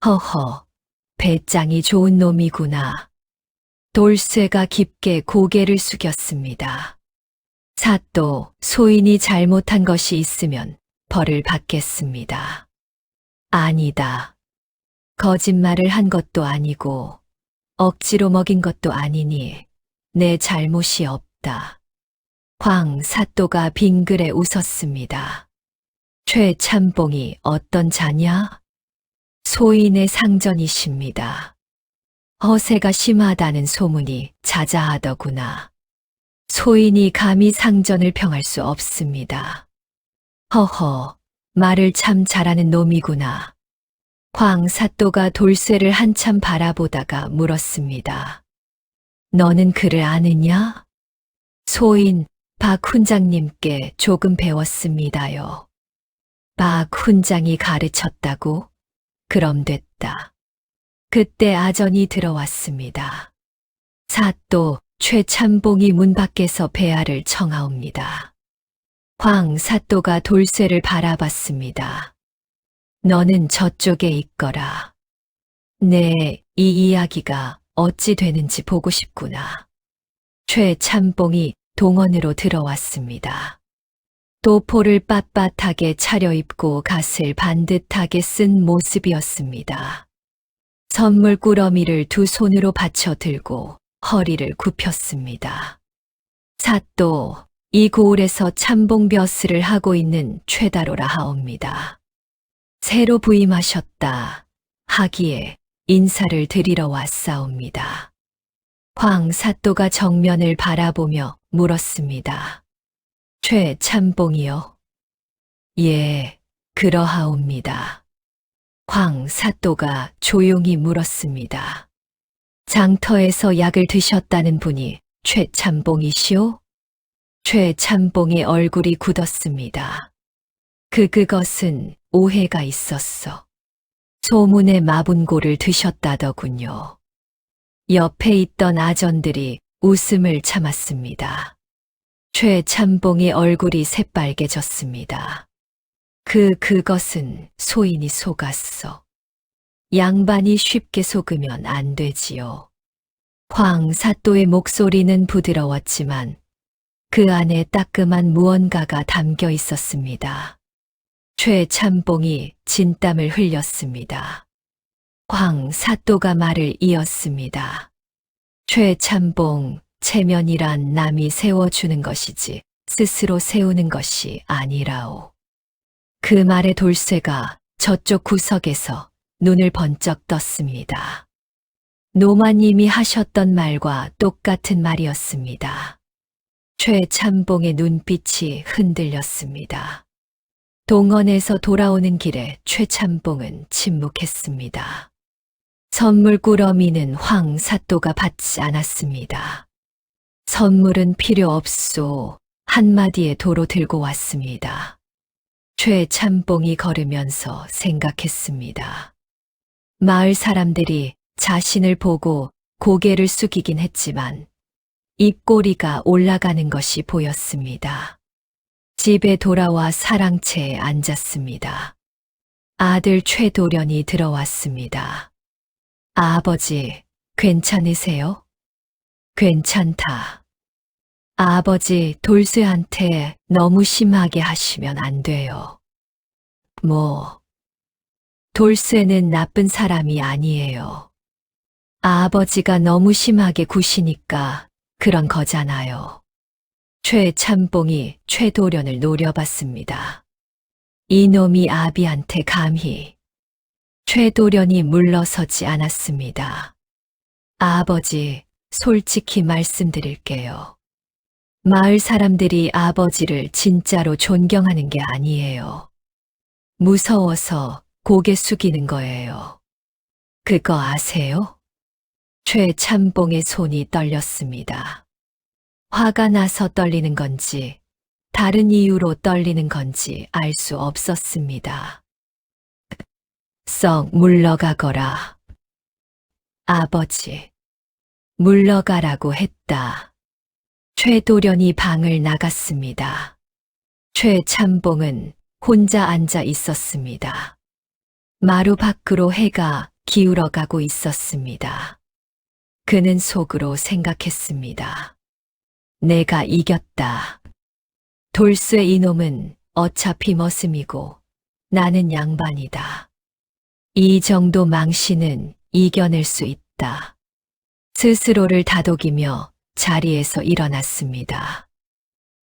허허, 배짱이 좋은 놈이구나. 돌쇠가 깊게 고개를 숙였습니다. 사또, 소인이 잘못한 것이 있으면 벌을 받겠습니다. 아니다. 거짓말을 한 것도 아니고 억지로 먹인 것도 아니니 내 잘못이 없다. 황사또가 빙그레 웃었습니다. 최참봉이 어떤 자냐? 소인의 상전이십니다. 허세가 심하다는 소문이 자자하더구나. 소인이 감히 상전을 평할 수 없습니다. 허허, 말을 참 잘하는 놈이구나. 황사또가 돌쇠를 한참 바라보다가 물었습니다. 너는 그를 아느냐? 소인 박 훈장님께 조금 배웠습니다요. 박 훈장이 가르쳤다고? 그럼 됐다. 그때 아전이 들어왔습니다. 사또 최참봉이 문 밖에서 배아를 청하옵니다. 황 사또가 돌쇠를 바라봤습니다. 너는 저쪽에 있거라. 네, 이 이야기가 어찌 되는지 보고 싶구나. 최참봉이 동원으로 들어왔습니다. 도포를 빳빳하게 차려입고 갓을 반듯하게 쓴 모습이었습니다. 선물 꾸러미를 두 손으로 받쳐 들고 허리를 굽혔습니다. 사또, 이 고을에서 참봉벼슬을 하고 있는 최다로라 하옵니다. 새로 부임하셨다 하기에 인사를 드리러 왔사옵니다. 황 사또가 정면을 바라보며 물었습니다. 최참봉이요? 예, 그러하옵니다. 황 사또가 조용히 물었습니다. 장터에서 약을 드셨다는 분이 최참봉이시오? 최참봉의 얼굴이 굳었습니다. 그것은 오해가 있었어. 소문의 마분고를 드셨다더군요. 옆에 있던 아전들이 웃음을 참았습니다. 최참봉의 얼굴이 새빨개졌습니다. 그것은 소인이 속았어. 양반이 쉽게 속으면 안 되지요. 황 사또의 목소리는 부드러웠지만 그 안에 따끔한 무언가가 담겨 있었습니다. 최참봉이 진땀을 흘렸습니다. 황 사또가 말을 이었습니다. 최참봉, 체면이란 남이 세워주는 것이지 스스로 세우는 것이 아니라오. 그 말에 돌쇠가 저쪽 구석에서 눈을 번쩍 떴습니다. 노마님이 하셨던 말과 똑같은 말이었습니다. 최참봉의 눈빛이 흔들렸습니다. 동원에서 돌아오는 길에 최참봉은 침묵했습니다. 선물 꾸러미는 황 사또가 받지 않았습니다. 선물은 필요 없소 한마디에 도로 들고 왔습니다. 최참봉이 걸으면서 생각했습니다. 마을 사람들이 자신을 보고 고개를 숙이긴 했지만 입꼬리가 올라가는 것이 보였습니다. 집에 돌아와 사랑채에 앉았습니다. 아들 최도련이 들어왔습니다. 아버지, 괜찮으세요? 괜찮다. 아버지, 돌쇠한테 너무 심하게 하시면 안 돼요. 돌쇠는 나쁜 사람이 아니에요. 아버지가 너무 심하게 구시니까 그런 거잖아요. 최참봉이 최도련을 노려봤습니다. 이놈이 아비한테 감히. 최도련이 물러서지 않았습니다. 아버지, 솔직히 말씀드릴게요. 마을 사람들이 아버지를 진짜로 존경하는 게 아니에요. 무서워서 고개 숙이는 거예요. 그거 아세요? 최참봉의 손이 떨렸습니다. 화가 나서 떨리는 건지 다른 이유로 떨리는 건지 알 수 없었습니다. 썩 물러가거라. 아버지, 물러가라고 했다. 최도련이 방을 나갔습니다. 최참봉은 혼자 앉아 있었습니다. 마루 밖으로 해가 기울어가고 있었습니다. 그는 속으로 생각했습니다. 내가 이겼다. 돌쇠 이놈은 어차피 머슴이고 나는 양반이다. 이 정도 망신은 이겨낼 수 있다. 스스로를 다독이며 자리에서 일어났습니다.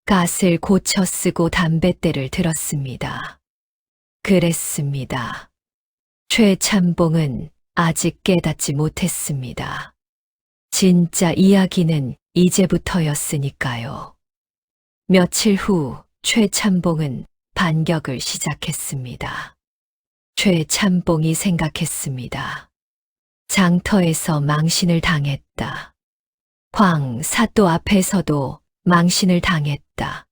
갓을 고쳐 쓰고 담뱃대를 들었습니다. 그랬습니다. 최참봉은 아직 깨닫지 못했습니다. 진짜 이야기는 이제부터였으니까요. 며칠 후 최참봉은 반격을 시작했습니다. 최참봉이 생각했습니다. 장터에서 망신을 당했다. 황 사또 앞에서도 망신을 당했다.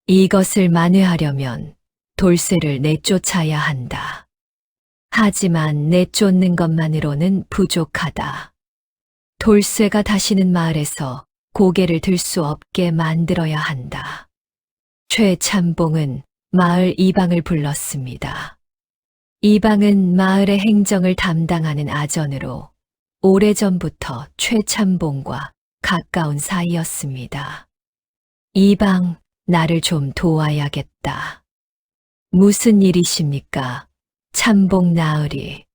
이것을 만회하려면 돌쇠를 내쫓아야 한다. 하지만 내쫓는 것만으로는 부족하다. 돌쇠가 다시는 마을에서 고개를 들 수 없게 만들어야 한다. 최참봉은 마을 이방을 불렀습니다. 이방은 마을의 행정을 담당하는 아전으로 오래전부터 최참봉과 가까운 사이였습니다. 이방, 나를 좀 도와야겠다. 무슨 일이십니까? 참봉 나으리.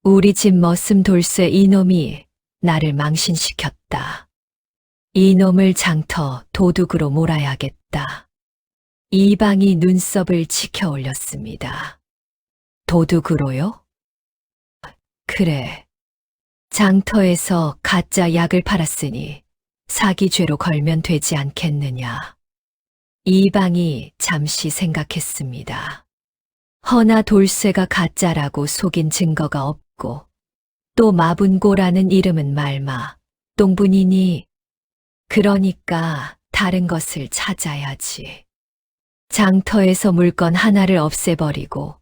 우리 집 머슴 돌쇠 이놈이 나를 망신시켰다. 이놈을 장터 도둑으로 몰아야겠다. 이방이 눈썹을 치켜 올렸습니다. 도둑으로요? 그래. 장터에서 가짜 약을 팔았으니 사기죄로 걸면 되지 않겠느냐. 이방이 잠시 생각했습니다. 허나 돌쇠가 가짜라고 속인 증거가 없고 또 마분고라는 이름은 말마, 똥분이니 그러니까 다른 것을 찾아야지. 장터에서 물건 하나를 없애버리고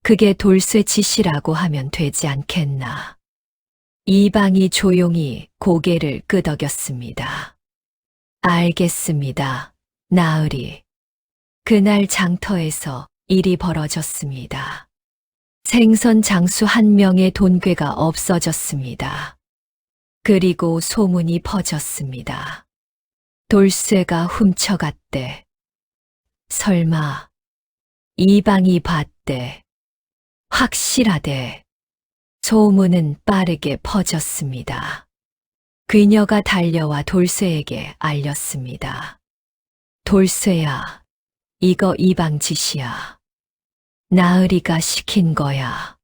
그게 돌쇠 짓이라고 하면 되지 않겠나. 이방이 조용히 고개를 끄덕였습니다. 알겠습니다. 나으리. 그날 장터에서 일이 벌어졌습니다. 생선 장수 한 명의 돈괴가 없어졌습니다. 그리고 소문이 퍼졌습니다. 돌쇠가 훔쳐갔대. 설마 이방이 봤대. 확실하대. 소문은 빠르게 퍼졌습니다. 귀녀가 달려와 돌쇠에게 알렸습니다. 돌쇠야, 이거 이방 짓이야. 나으리가 시킨 거야.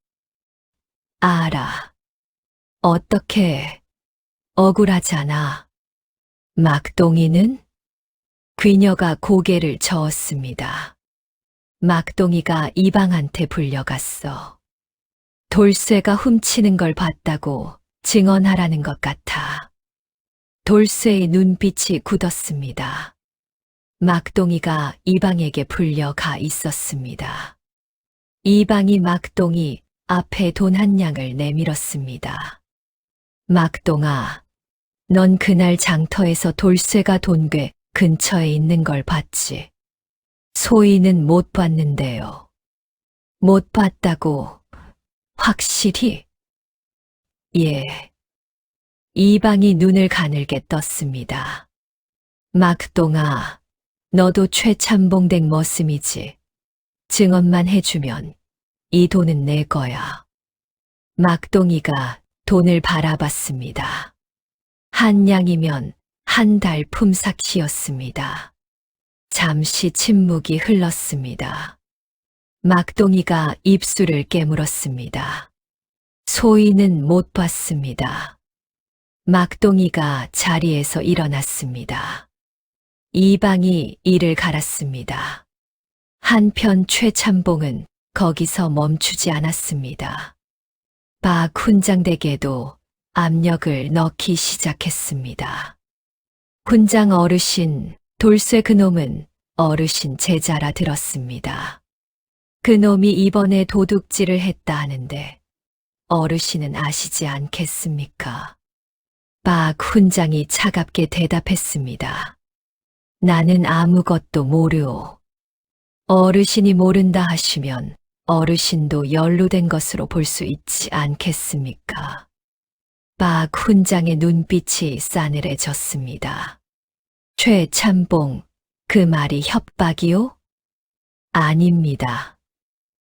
알아. 어떻게 억울하잖아. 막동이는? 귀녀가 고개를 저었습니다. 막동이가 이방한테 불려갔어. 돌쇠가 훔치는 걸 봤다고 증언하라는 것 같아. 돌쇠의 눈빛이 굳었습니다. 막동이가 이방에게 불려가 있었습니다. 이방이 막동이 앞에 돈 한 냥을 내밀었습니다. 막동아, 넌 그날 장터에서 돌쇠가 돈괴 근처에 있는 걸 봤지? 소희는 못 봤는데요. 못 봤다고 확실히? 예. 이방이 눈을 가늘게 떴습니다. 막동아, 너도 최참봉댁 머슴이지. 증언만 해주면 이 돈은 내 거야. 막동이가 돈을 바라봤습니다. 한 냥이면 한 달 품삯이었습니다. 잠시 침묵이 흘렀습니다. 막동이가 입술을 깨물었습니다. 소희는 못 봤습니다. 막동이가 자리에서 일어났습니다. 이방이 이를 갈았습니다. 한편 최참봉은 거기서 멈추지 않았습니다. 박 훈장댁에도 압력을 넣기 시작했습니다. 훈장 어르신, 돌쇠 그놈은 어르신 제자라 들었습니다. 그놈이 이번에 도둑질을 했다 하는데 어르신은 아시지 않겠습니까? 박 훈장이 차갑게 대답했습니다. 나는 아무것도 모르오. 어르신이 모른다 하시면 어르신도 연루된 것으로 볼 수 있지 않겠습니까? 박 훈장의 눈빛이 싸늘해졌습니다. 최참봉, 그 말이 협박이요? 아닙니다.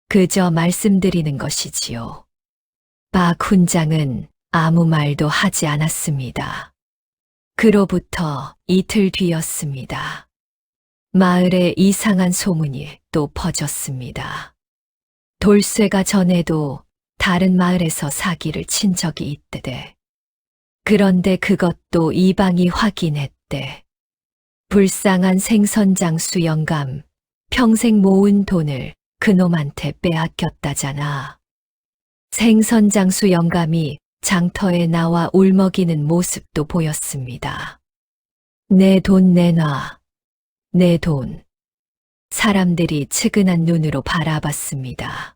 그저 말씀드리는 것이지요. 박 훈장은 아무 말도 하지 않았습니다. 그로부터 이틀 뒤였습니다. 마을에 이상한 소문이 또 퍼졌습니다. 돌쇠가 전에도 다른 마을에서 사기를 친 적이 있대대. 그런데 그것도 이방이 확인했대. 불쌍한 생선장수 영감, 평생 모은 돈을 그놈한테 빼앗겼다잖아. 생선장수 영감이 장터에 나와 울먹이는 모습도 보였습니다. 내 돈 내놔. 내 돈. 사람들이 측은한 눈으로 바라봤습니다.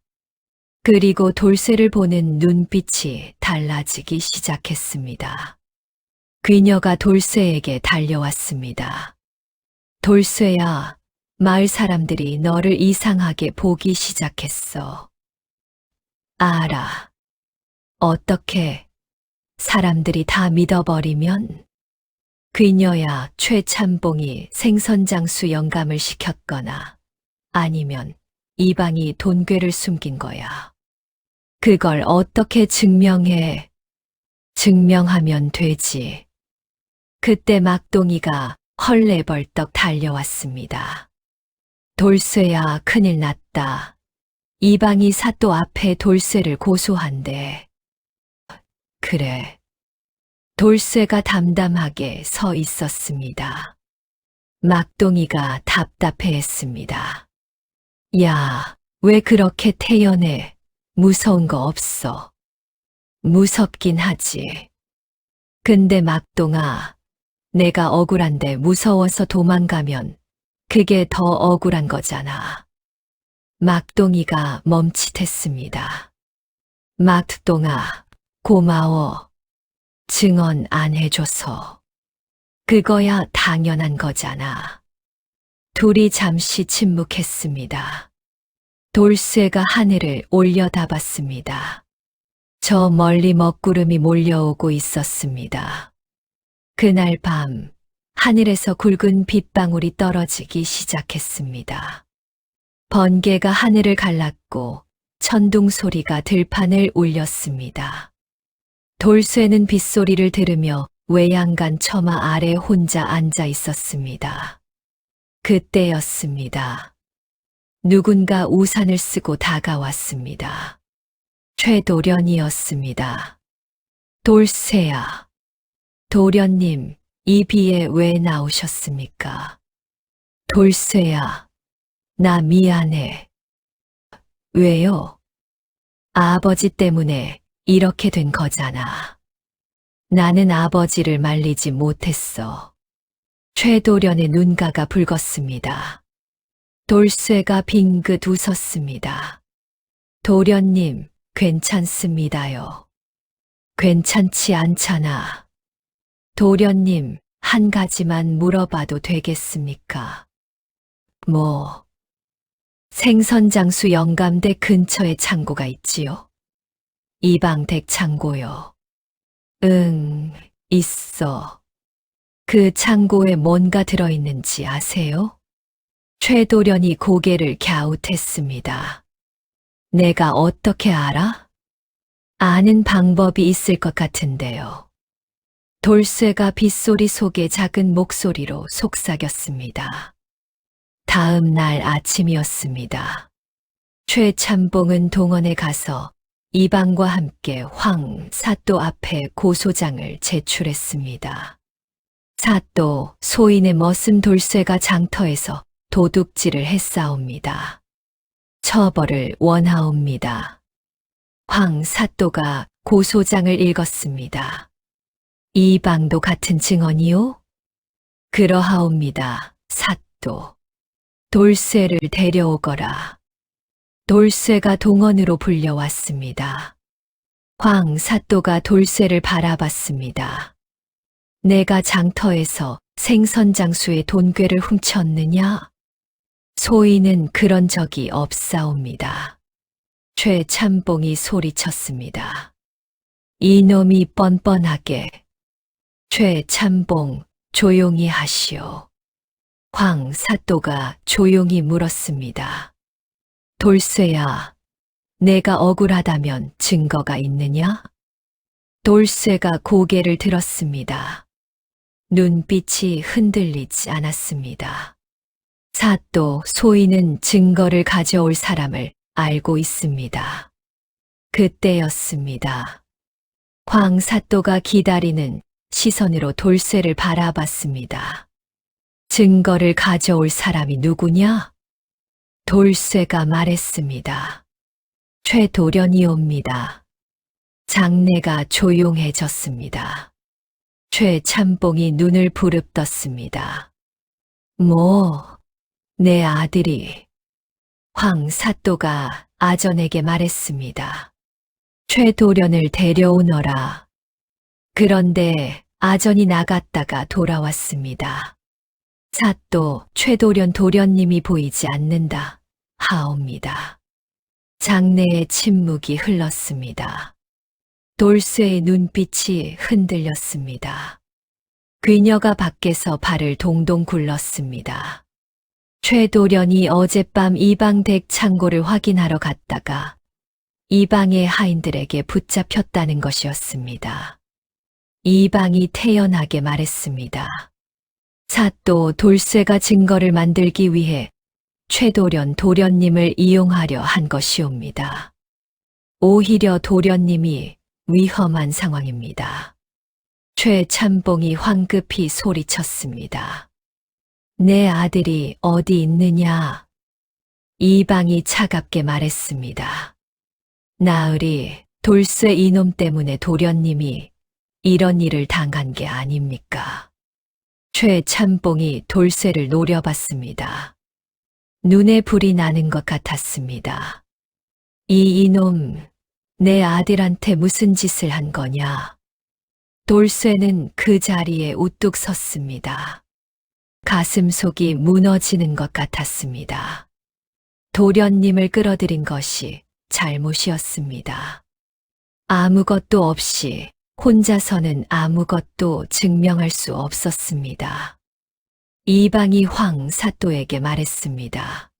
그리고 돌쇠를 보는 눈빛이 달라지기 시작했습니다. 귀녀가 돌쇠에게 달려왔습니다. 돌쇠야, 마을 사람들이 너를 이상하게 보기 시작했어. 알아. 어떻게 사람들이 다 믿어버리면? 귀녀야, 최참봉이 생선장수 영감을 시켰거나 아니면 이방이 돈괴를 숨긴 거야. 그걸 어떻게 증명해? 증명하면 되지. 그때 막동이가 헐레벌떡 달려왔습니다. 돌쇠야, 큰일 났다. 이방이 사또 앞에 돌쇠를 고소한대. 그래. 돌쇠가 담담하게 서 있었습니다. 막동이가 답답해했습니다. 야, 왜 그렇게 태연해? 무서운 거 없어. 무섭긴 하지. 근데 막동아, 내가 억울한데 무서워서 도망가면 그게 더 억울한 거잖아. 막동이가 멈칫했습니다. 막동아, 고마워. 증언 안 해줘서. 그거야 당연한 거잖아. 둘이 잠시 침묵했습니다. 돌쇠가 하늘을 올려다봤습니다. 저 멀리 먹구름이 몰려오고 있었습니다. 그날 밤, 하늘에서 굵은 빗방울이 떨어지기 시작했습니다. 번개가 하늘을 갈랐고 천둥 소리가 들판을 울렸습니다. 돌쇠는 빗소리를 들으며 외양간 처마 아래 혼자 앉아 있었습니다. 그때였습니다. 누군가 우산을 쓰고 다가왔습니다. 최도련이었습니다. 돌쇠야. 도련님, 이 비에 왜 나오셨습니까? 돌쇠야, 나 미안해. 왜요? 아버지 때문에 이렇게 된 거잖아. 나는 아버지를 말리지 못했어. 최도련의 눈가가 붉었습니다. 돌쇠가 빙긋 웃었습니다. 도련님, 괜찮습니다요. 괜찮지 않잖아. 도련님, 한 가지만 물어봐도 되겠습니까? 뭐? 생선장수 영감대 근처에 창고가 있지요? 이방댁 창고요. 응, 있어. 그 창고에 뭔가 들어있는지 아세요? 최도련이 고개를 갸웃했습니다. 내가 어떻게 알아? 아는 방법이 있을 것 같은데요. 돌쇠가 빗소리 속에 작은 목소리로 속삭였습니다. 다음 날 아침이었습니다. 최참봉은 동원에 가서 이방과 함께 황 사또 앞에 고소장을 제출했습니다. 사또, 소인의 머슴 돌쇠가 장터에서 도둑질을 했사옵니다. 처벌을 원하옵니다. 황 사또가 고소장을 읽었습니다. 이방도 같은 증언이요? 그러하옵니다, 사또. 돌쇠를 데려오거라. 돌쇠가 동원으로 불려왔습니다. 황 사또가 돌쇠를 바라봤습니다. 내가 장터에서 생선장수의 돈괴를 훔쳤느냐? 소인은 그런 적이 없사옵니다. 최참봉이 소리쳤습니다. 이놈이 뻔뻔하게. 최참봉, 조용히 하시오. 황 사또가 조용히 물었습니다. 돌쇠야, 내가 억울하다면 증거가 있느냐? 돌쇠가 고개를 들었습니다. 눈빛이 흔들리지 않았습니다. 사또, 소인은 증거를 가져올 사람을 알고 있습니다. 그때였습니다. 황사또가 기다리는 시선으로 돌쇠를 바라봤습니다. 증거를 가져올 사람이 누구냐? 돌쇠가 말했습니다. 최도련이옵니다. 장내가 조용해졌습니다. 최참봉이 눈을 부릅떴습니다. 내 아들이. 황사또가 아전에게 말했습니다. 최도련을 데려오너라. 그런데 아전이 나갔다가 돌아왔습니다. 사또 최도련 도련님이 보이지 않는다 하옵니다. 장내에 침묵이 흘렀습니다. 돌쇠의 눈빛이 흔들렸습니다. 귀녀가 밖에서 발을 동동 굴렀습니다. 최도련이 어젯밤 이방댁 창고를 확인하러 갔다가 이방의 하인들에게 붙잡혔다는 것이었습니다. 이방이 태연하게 말했습니다. 사또 돌쇠가 증거를 만들기 위해 최도련 도련님을 이용하려 한 것이옵니다. 오히려 도련님이 위험한 상황입니다. 최참봉이 황급히 소리쳤습니다. 내 아들이 어디 있느냐? 이방이 차갑게 말했습니다. 나으리, 돌쇠 이놈 때문에 도련님이 이런 일을 당한 게 아닙니까? 최참봉이 돌쇠를 노려봤습니다. 눈에 불이 나는 것 같았습니다. 이놈, 내 아들한테 무슨 짓을 한 거냐? 돌쇠는 그 자리에 우뚝 섰습니다. 가슴속이 무너지는 것 같았습니다. 도련님을 끌어들인 것이 잘못이었습니다. 아무것도 없이 혼자서는 아무것도 증명할 수 없었습니다. 이방이 황사또에게 말했습니다.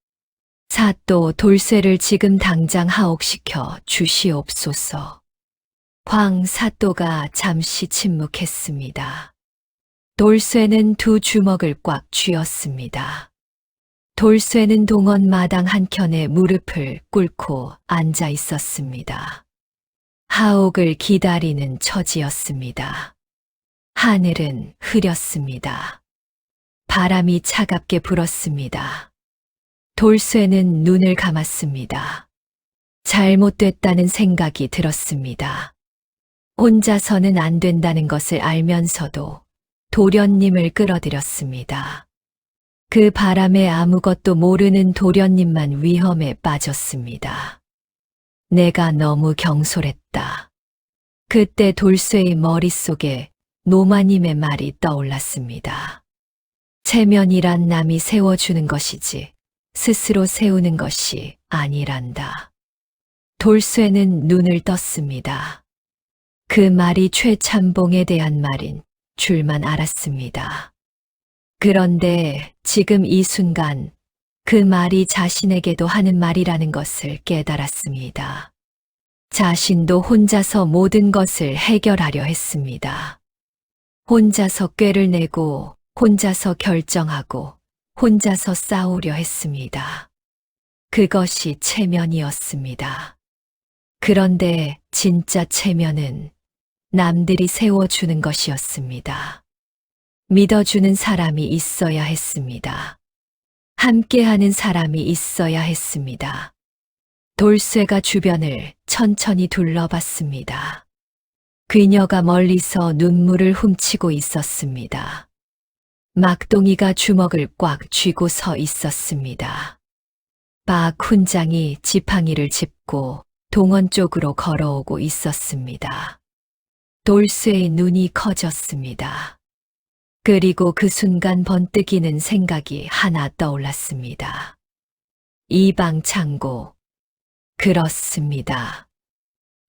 사또 돌쇠를 지금 당장 하옥시켜 주시옵소서. 황사또가 잠시 침묵했습니다. 돌쇠는 두 주먹을 꽉 쥐었습니다. 돌쇠는 동원 마당 한켠에 무릎을 꿇고 앉아 있었습니다. 하옥을 기다리는 처지였습니다. 하늘은 흐렸습니다. 바람이 차갑게 불었습니다. 돌쇠는 눈을 감았습니다. 잘못됐다는 생각이 들었습니다. 혼자서는 안 된다는 것을 알면서도 도련님을 끌어들였습니다. 그 바람에 아무것도 모르는 도련님만 위험에 빠졌습니다. 내가 너무 경솔했다. 그때 돌쇠의 머릿속에 노마님의 말이 떠올랐습니다. 체면이란 남이 세워주는 것이지 스스로 세우는 것이 아니란다. 돌쇠는 눈을 떴습니다. 그 말이 최참봉에 대한 말인 줄만 알았습니다. 그런데 지금 이 순간 그 말이 자신에게도 하는 말이라는 것을 깨달았습니다. 자신도 혼자서 모든 것을 해결하려 했습니다. 혼자서 꾀를 내고 혼자서 결정하고 혼자서 싸우려 했습니다. 그것이 체면이었습니다. 그런데 진짜 체면은 남들이 세워주는 것이었습니다. 믿어주는 사람이 있어야 했습니다. 함께하는 사람이 있어야 했습니다. 돌쇠가 주변을 천천히 둘러봤습니다. 귀녀가 멀리서 눈물을 훔치고 있었습니다. 막동이가 주먹을 꽉 쥐고 서 있었습니다. 박 훈장이 지팡이를 짚고 동원 쪽으로 걸어오고 있었습니다. 돌쇠의 눈이 커졌습니다. 그리고 그 순간 번뜩이는 생각이 하나 떠올랐습니다. 이방 창고. 그렇습니다.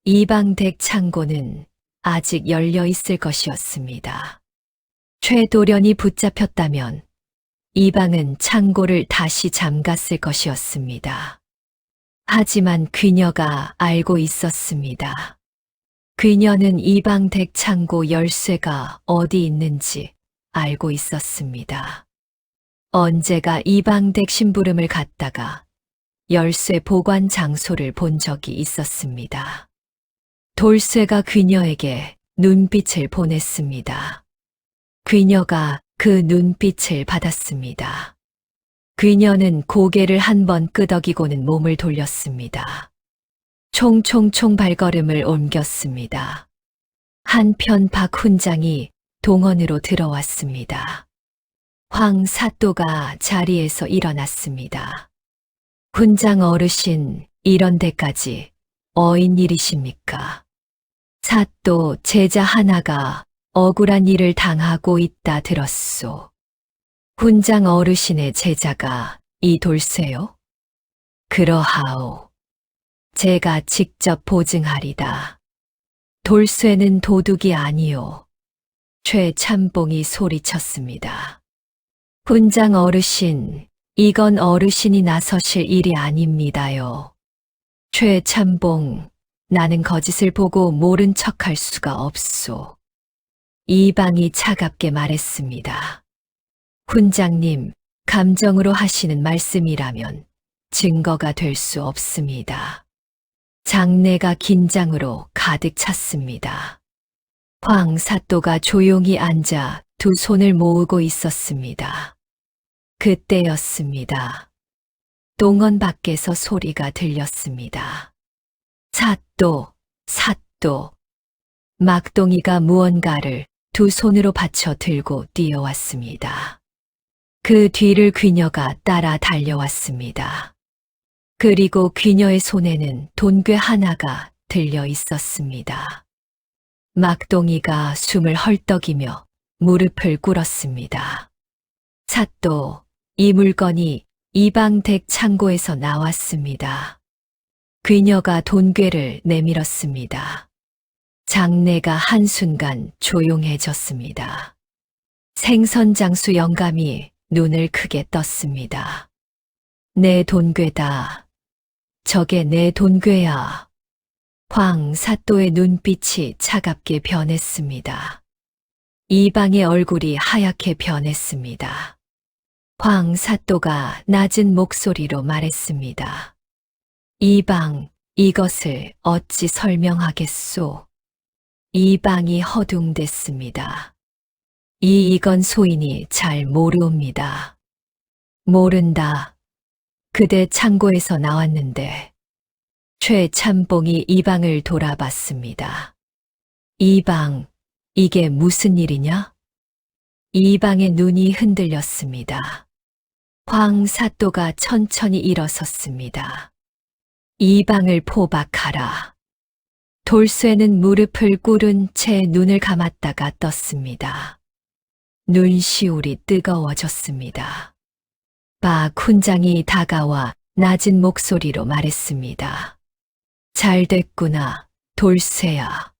이방댁 창고는 아직 열려 있을 것이었습니다. 최도련이 붙잡혔다면 이방은 창고를 다시 잠갔을 것이었습니다. 하지만 귀녀가 알고 있었습니다. 귀녀는 이방댁 창고 열쇠가 어디 있는지 알고 있었습니다. 언제가 이방댁 심부름을 갔다가 열쇠 보관 장소를 본 적이 있었습니다. 돌쇠가 귀녀에게 눈빛을 보냈습니다. 귀녀가 그 눈빛을 받았습니다. 귀녀는 고개를 한번 끄덕이고는 몸을 돌렸습니다. 총총총 발걸음을 옮겼습니다. 한편 박 훈장이 동원으로 들어왔습니다. 황 사또가 자리에서 일어났습니다. 훈장 어르신, 이런 데까지 어인 일이십니까? 사또 제자 하나가 억울한 일을 당하고 있다 들었소. 훈장 어르신의 제자가 이 돌쇠요? 그러하오. 제가 직접 보증하리다. 돌쇠는 도둑이 아니오. 최참봉이 소리쳤습니다. 훈장 어르신, 이건 어르신이 나서실 일이 아닙니다요. 최참봉, 나는 거짓을 보고 모른 척할 수가 없소. 이방이 차갑게 말했습니다. 훈장님, 감정으로 하시는 말씀이라면 증거가 될 수 없습니다. 장내가 긴장으로 가득 찼습니다. 황 사또가 조용히 앉아 두 손을 모으고 있었습니다. 그때였습니다. 동원 밖에서 소리가 들렸습니다. 사또, 사또. 막동이가 무언가를 두 손으로 받쳐 들고 뛰어왔습니다. 그 뒤를 귀녀가 따라 달려왔습니다. 그리고 귀녀의 손에는 돈괴 하나가 들려 있었습니다. 막동이가 숨을 헐떡이며 무릎을 꿇었습니다. 사또, 이 물건이 이방댁 창고에서 나왔습니다. 귀녀가 돈괴를 내밀었습니다. 장내가 한순간 조용해졌습니다. 생선장수 영감이 눈을 크게 떴습니다. 내 돈괴다. 저게 내 돈괴야. 황 사또의 눈빛이 차갑게 변했습니다. 이방의 얼굴이 하얗게 변했습니다. 황 사또가 낮은 목소리로 말했습니다. 이방, 이것을 어찌 설명하겠소? 이방이 허둥댔습니다. 이건 소인이 잘 모르옵니다. 모른다. 그대 창고에서 나왔는데. 최참봉이 이방을 돌아봤습니다. 이방, 이게 무슨 일이냐? 이방의 눈이 흔들렸습니다. 황 사또가 천천히 일어섰습니다. 이방을 포박하라. 돌쇠는 무릎을 꿇은 채 눈을 감았다가 떴습니다. 눈시울이 뜨거워졌습니다. 박 훈장이 다가와 낮은 목소리로 말했습니다. 잘 됐구나, 돌쇠야.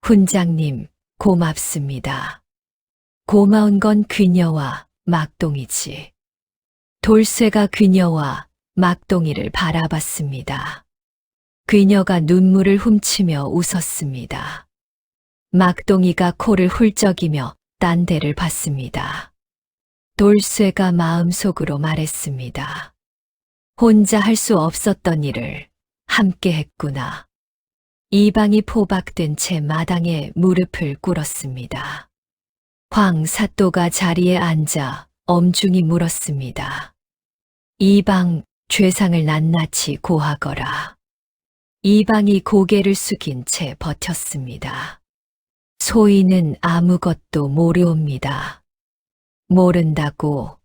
훈장님, 고맙습니다. 고마운 건 귀녀와 막동이지. 돌쇠가 귀녀와 막동이를 바라봤습니다. 귀녀가 눈물을 훔치며 웃었습니다. 막동이가 코를 훌쩍이며 딴 데를 봤습니다. 돌쇠가 마음속으로 말했습니다. 혼자 할 수 없었던 일을 함께 했구나. 이방이 포박된 채 마당에 무릎을 꿇었습니다. 황 사또가 자리에 앉아 엄중히 물었습니다. 이방, 죄상을 낱낱이 고하거라. 이방이 고개를 숙인 채 버텼습니다. 소인은 아무것도 모르옵니다. 모른다고.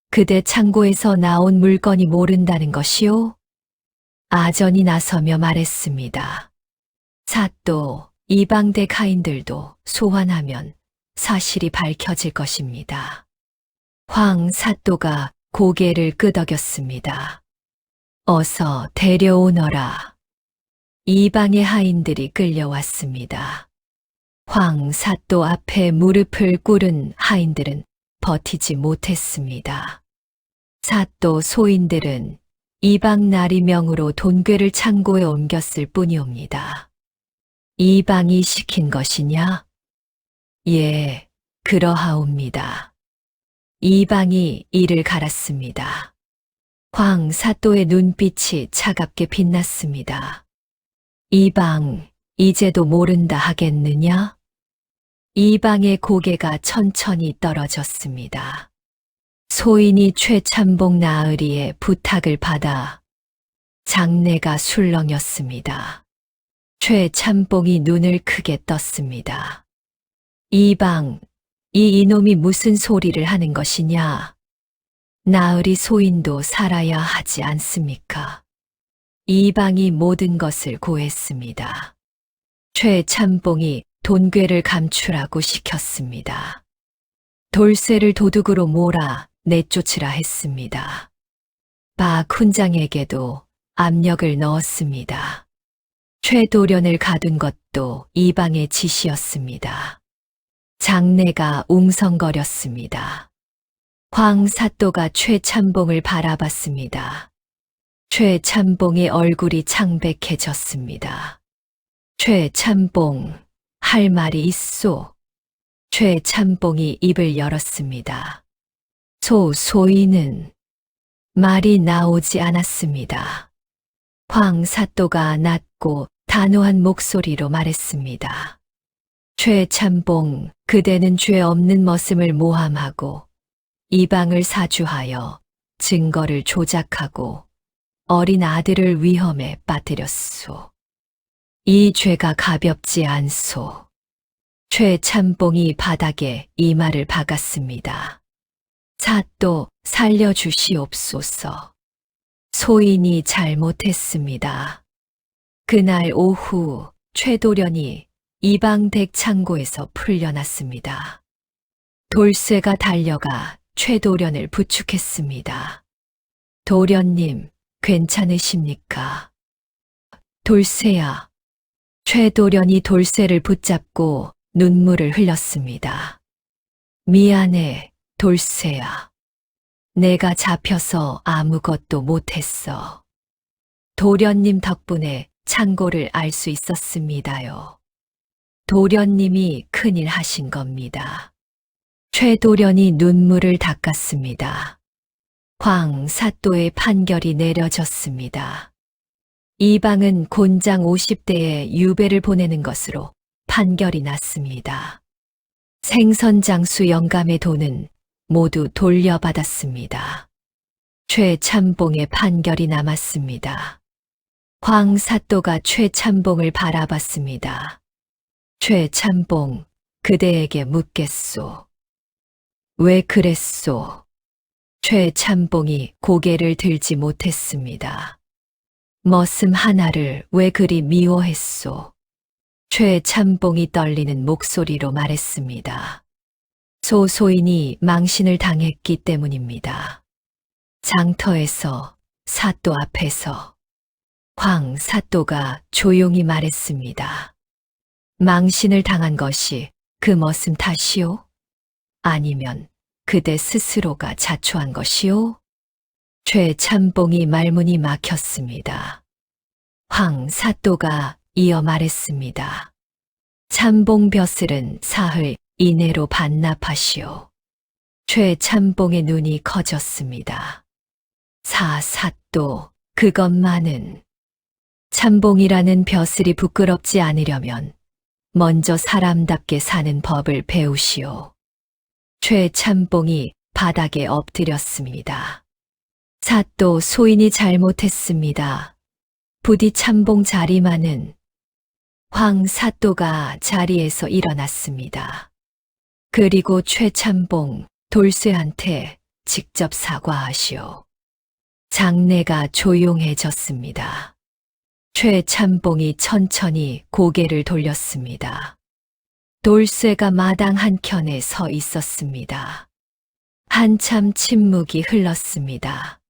그대 창고에서 나온 물건이 모른다는 것이오? 아전이 나서며 말했습니다. 사또, 이방대 가인들도 소환하면 사실이 밝혀질 것입니다. 황 사또가 고개를 끄덕였습니다. 어서 데려오너라. 이방의 하인들이 끌려왔습니다. 황 사또 앞에 무릎을 꿇은 하인들은 버티지 못했습니다. 사또 소인들은 이방 나리명으로 돈괴를 창고에 옮겼을 뿐이옵니다. 이방이 시킨 것이냐? 예, 그러하옵니다. 이방이 이를 갈았습니다. 황 사또의 눈빛이 차갑게 빛났습니다. 이방, 이제도 모른다 하겠느냐? 이방의 고개가 천천히 떨어졌습니다. 소인이 최참봉 나으리의 부탁을 받아 장내가 술렁였습니다. 최참봉이 눈을 크게 떴습니다. 이방, 이 이놈이 무슨 소리를 하는 것이냐? 나으리 소인도 살아야 하지 않습니까? 이방이 모든 것을 고했습니다. 최참봉이 돈괴를 감추라고 시켰습니다. 돌쇠를 도둑으로 몰아 내쫓으라 했습니다. 박 훈장에게도 압력을 넣었습니다. 최도련을 가둔 것도 이방의 지시였습니다. 장내가 웅성거렸습니다. 황 사또가 최참봉을 바라봤습니다. 최참봉의 얼굴이 창백해졌습니다. 최참봉, 할 말이 있소. 최참봉이 입을 열었습니다. 소인은 말이 나오지 않았습니다. 황 사또가 낮고 단호한 목소리로 말했습니다. 최참봉, 그대는 죄 없는 머슴을 모함하고 이방을 사주하여 증거를 조작하고 어린 아들을 위험에 빠뜨렸소. 이 죄가 가볍지 않소. 최참봉이 바닥에 이마를 박았습니다. 사또, 살려주시옵소서. 소인이 잘못했습니다. 그날 오후 최도련이 이방댁 창고에서 풀려났습니다. 돌쇠가 달려가 최도련을 부축했습니다. 도련님, 괜찮으십니까? 돌쇠야. 최도련이 돌쇠를 붙잡고 눈물을 흘렸습니다. 미안해, 돌쇠야. 내가 잡혀서 아무것도 못했어. 도련님 덕분에 창고를 알 수 있었습니다요. 도련님이 큰일 하신 겁니다. 최도련이 눈물을 닦았습니다. 황 사또의 판결이 내려졌습니다. 이방은 곤장 50대에 유배를 보내는 것으로 판결이 났습니다. 생선장수 영감의 돈은 모두 돌려받았습니다. 최참봉의 판결이 남았습니다. 황 사또가 최참봉을 바라봤습니다. 최참봉, 그대에게 묻겠소. 왜 그랬소? 최참봉이 고개를 들지 못했습니다. 머슴 하나를 왜 그리 미워했소? 최참봉이 떨리는 목소리로 말했습니다. 소인이 망신을 당했기 때문입니다. 장터에서, 사또 앞에서 황 사또가 조용히 말했습니다. 망신을 당한 것이 그 머슴 탓이오? 아니면 그대 스스로가 자초한 것이오? 최참봉이 말문이 막혔습니다. 황 사또가 이어 말했습니다. 참봉 벼슬은 사흘 이내로 반납하시오. 최참봉의 눈이 커졌습니다. 사또, 그것만은. 참봉이라는 벼슬이 부끄럽지 않으려면 먼저 사람답게 사는 법을 배우시오. 최참봉이 바닥에 엎드렸습니다. 사또, 소인이 잘못했습니다. 부디 참봉 자리만은. 황 사또가 자리에서 일어났습니다. 그리고 최참봉, 돌쇠한테 직접 사과하시오. 장내가 조용해졌습니다. 최참봉이 천천히 고개를 돌렸습니다. 돌쇠가 마당 한켠에 서 있었습니다. 한참 침묵이 흘렀습니다.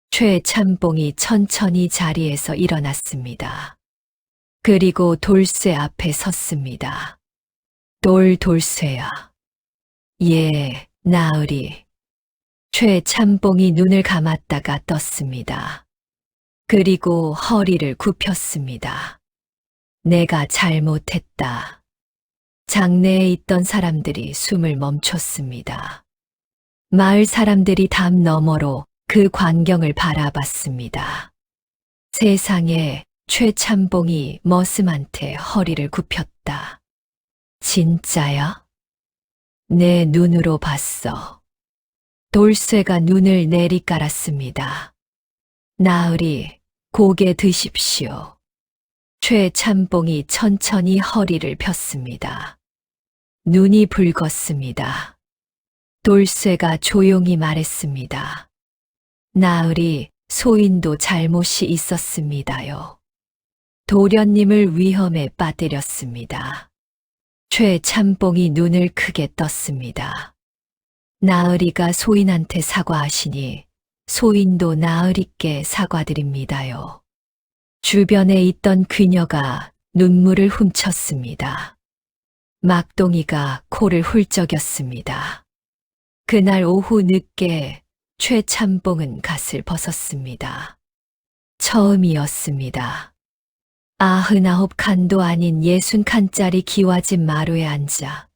최참봉이 천천히 자리에서 일어났습니다. 그리고 돌쇠 앞에 섰습니다. 돌쇠야. 예, 나으리. 최참봉이 눈을 감았다가 떴습니다. 그리고 허리를 굽혔습니다. 내가 잘못했다. 장내에 있던 사람들이 숨을 멈췄습니다. 마을 사람들이 담 너머로 그 광경을 바라봤습니다. 세상에 최참봉이 머슴한테 허리를 굽혔다. 진짜야? 내 눈으로 봤어. 돌쇠가 눈을 내리깔았습니다. 나으리, 고개 드십시오. 최참봉이 천천히 허리를 폈습니다. 눈이 붉었습니다. 돌쇠가 조용히 말했습니다. 나으리, 소인도 잘못이 있었습니다요. 도련님을 위험에 빠뜨렸습니다. 최참봉이 눈을 크게 떴습니다. 나으리가 소인한테 사과하시니 소인도 나으리께 사과드립니다요. 주변에 있던 귀녀가 눈물을 훔쳤습니다. 막동이가 코를 훌쩍였습니다. 그날 오후 늦게 최참봉은 갓을 벗었습니다. 처음이었습니다. 99칸도 아닌 60칸짜리 기와집 마루에 앉아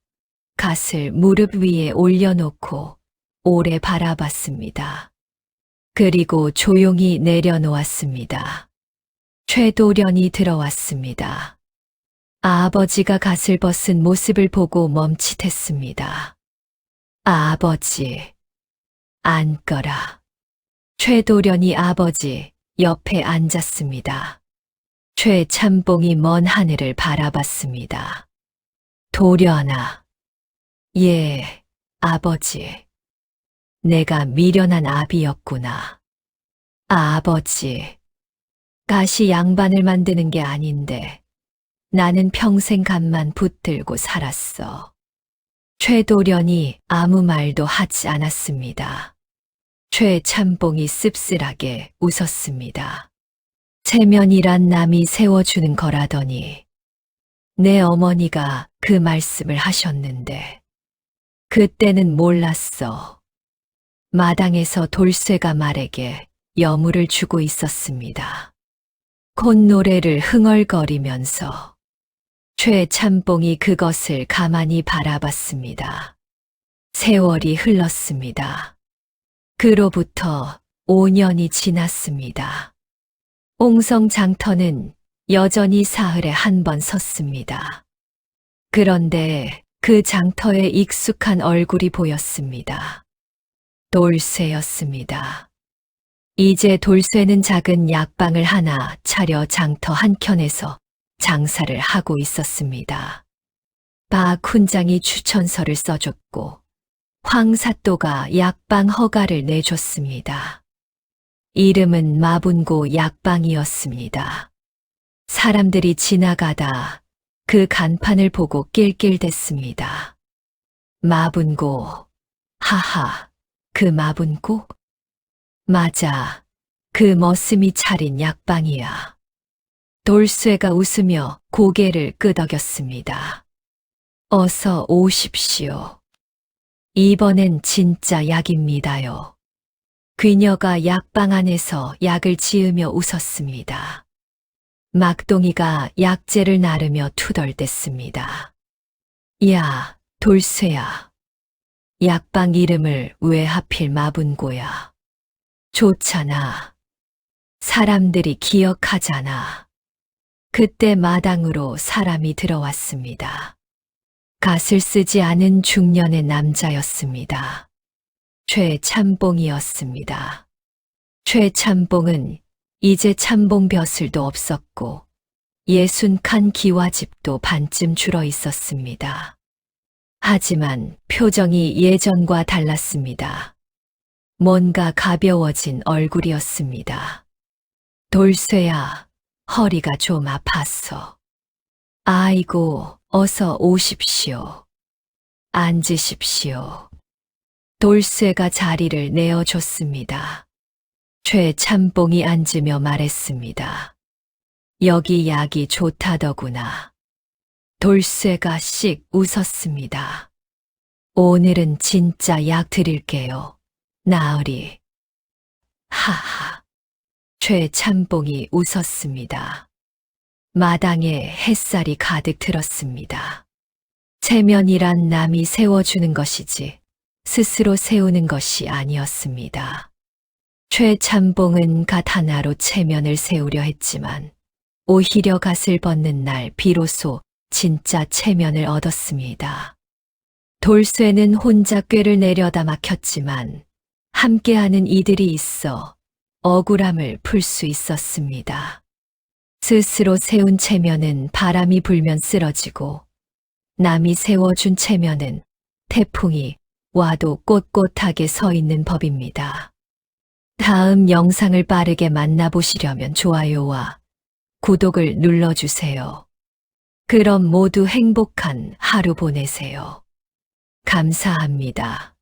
갓을 무릎 위에 올려놓고 오래 바라봤습니다. 그리고 조용히 내려놓았습니다. 최도련이 들어왔습니다. 아버지가 갓을 벗은 모습을 보고 멈칫했습니다. 아버지, 앉거라. 최도련이 아버지 옆에 앉았습니다. 최참봉이 먼 하늘을 바라봤습니다. 도련아, 예, 아버지. 내가 미련한 아비였구나. 아버지, 가시 양반을 만드는 게 아닌데 나는 평생 갓만 붙들고 살았어. 최도련이 아무 말도 하지 않았습니다. 최참봉이 씁쓸하게 웃었습니다. 체면이란 남이 세워주는 거라더니 내 어머니가 그 말씀을 하셨는데 그때는 몰랐어. 마당에서 돌쇠가 말에게 여물을 주고 있었습니다. 콧노래를 흥얼거리면서 최참봉이 그것을 가만히 바라봤습니다. 세월이 흘렀습니다. 그로부터 5년이 지났습니다. 옹성장터는 여전히 사흘에 한 번 섰습니다. 그런데 그 장터에 익숙한 얼굴이 보였습니다. 돌쇠였습니다. 이제 돌쇠는 작은 약방을 하나 차려 장터 한켠에서 장사를 하고 있었습니다. 박훈장이 추천서를 써줬고 황사또가 약방 허가를 내줬습니다. 이름은 마분고 약방이었습니다. 사람들이 지나가다 그 간판을 보고 낄낄댔습니다. 마분고, 하하, 그 마분고? 맞아, 그 머슴이 차린 약방이야. 돌쇠가 웃으며 고개를 끄덕였습니다. 어서 오십시오. 이번엔 진짜 약입니다요. 귀녀가 약방 안에서 약을 지으며 웃었습니다. 막동이가 약재를 나르며 투덜댔습니다. 야, 돌쇠야. 약방 이름을 왜 하필 마분고야? 좋잖아. 사람들이 기억하잖아. 그때 마당으로 사람이 들어왔습니다. 갓을 쓰지 않은 중년의 남자였습니다. 최참봉이었습니다. 최참봉은 이제 참봉 벼슬도 없었고 60칸 기와집도 반쯤 줄어 있었습니다. 하지만 표정이 예전과 달랐습니다. 뭔가 가벼워진 얼굴이었습니다. 돌쇠야, 허리가 좀 아팠어. 아이고, 어서 오십시오. 앉으십시오. 돌쇠가 자리를 내어줬습니다. 최참봉이 앉으며 말했습니다. 여기 약이 좋다더구나. 돌쇠가 씩 웃었습니다. 오늘은 진짜 약 드릴게요. 나으리. 하하. 최참봉이 웃었습니다. 마당에 햇살이 가득 들었습니다. 체면이란 남이 세워주는 것이지 스스로 세우는 것이 아니었습니다. 최참봉은 갓 하나로 체면을 세우려 했지만 오히려 갓을 벗는 날 비로소 진짜 체면을 얻었습니다. 돌쇠는 혼자 꾀를 내려다 막혔지만 함께하는 이들이 있어 억울함을 풀 수 있었습니다. 스스로 세운 체면은 바람이 불면 쓰러지고 남이 세워준 체면은 태풍이 와도 꼿꼿하게 서 있는 법입니다. 다음 영상을 빠르게 만나보시려면 좋아요와 구독을 눌러주세요. 그럼 모두 행복한 하루 보내세요. 감사합니다.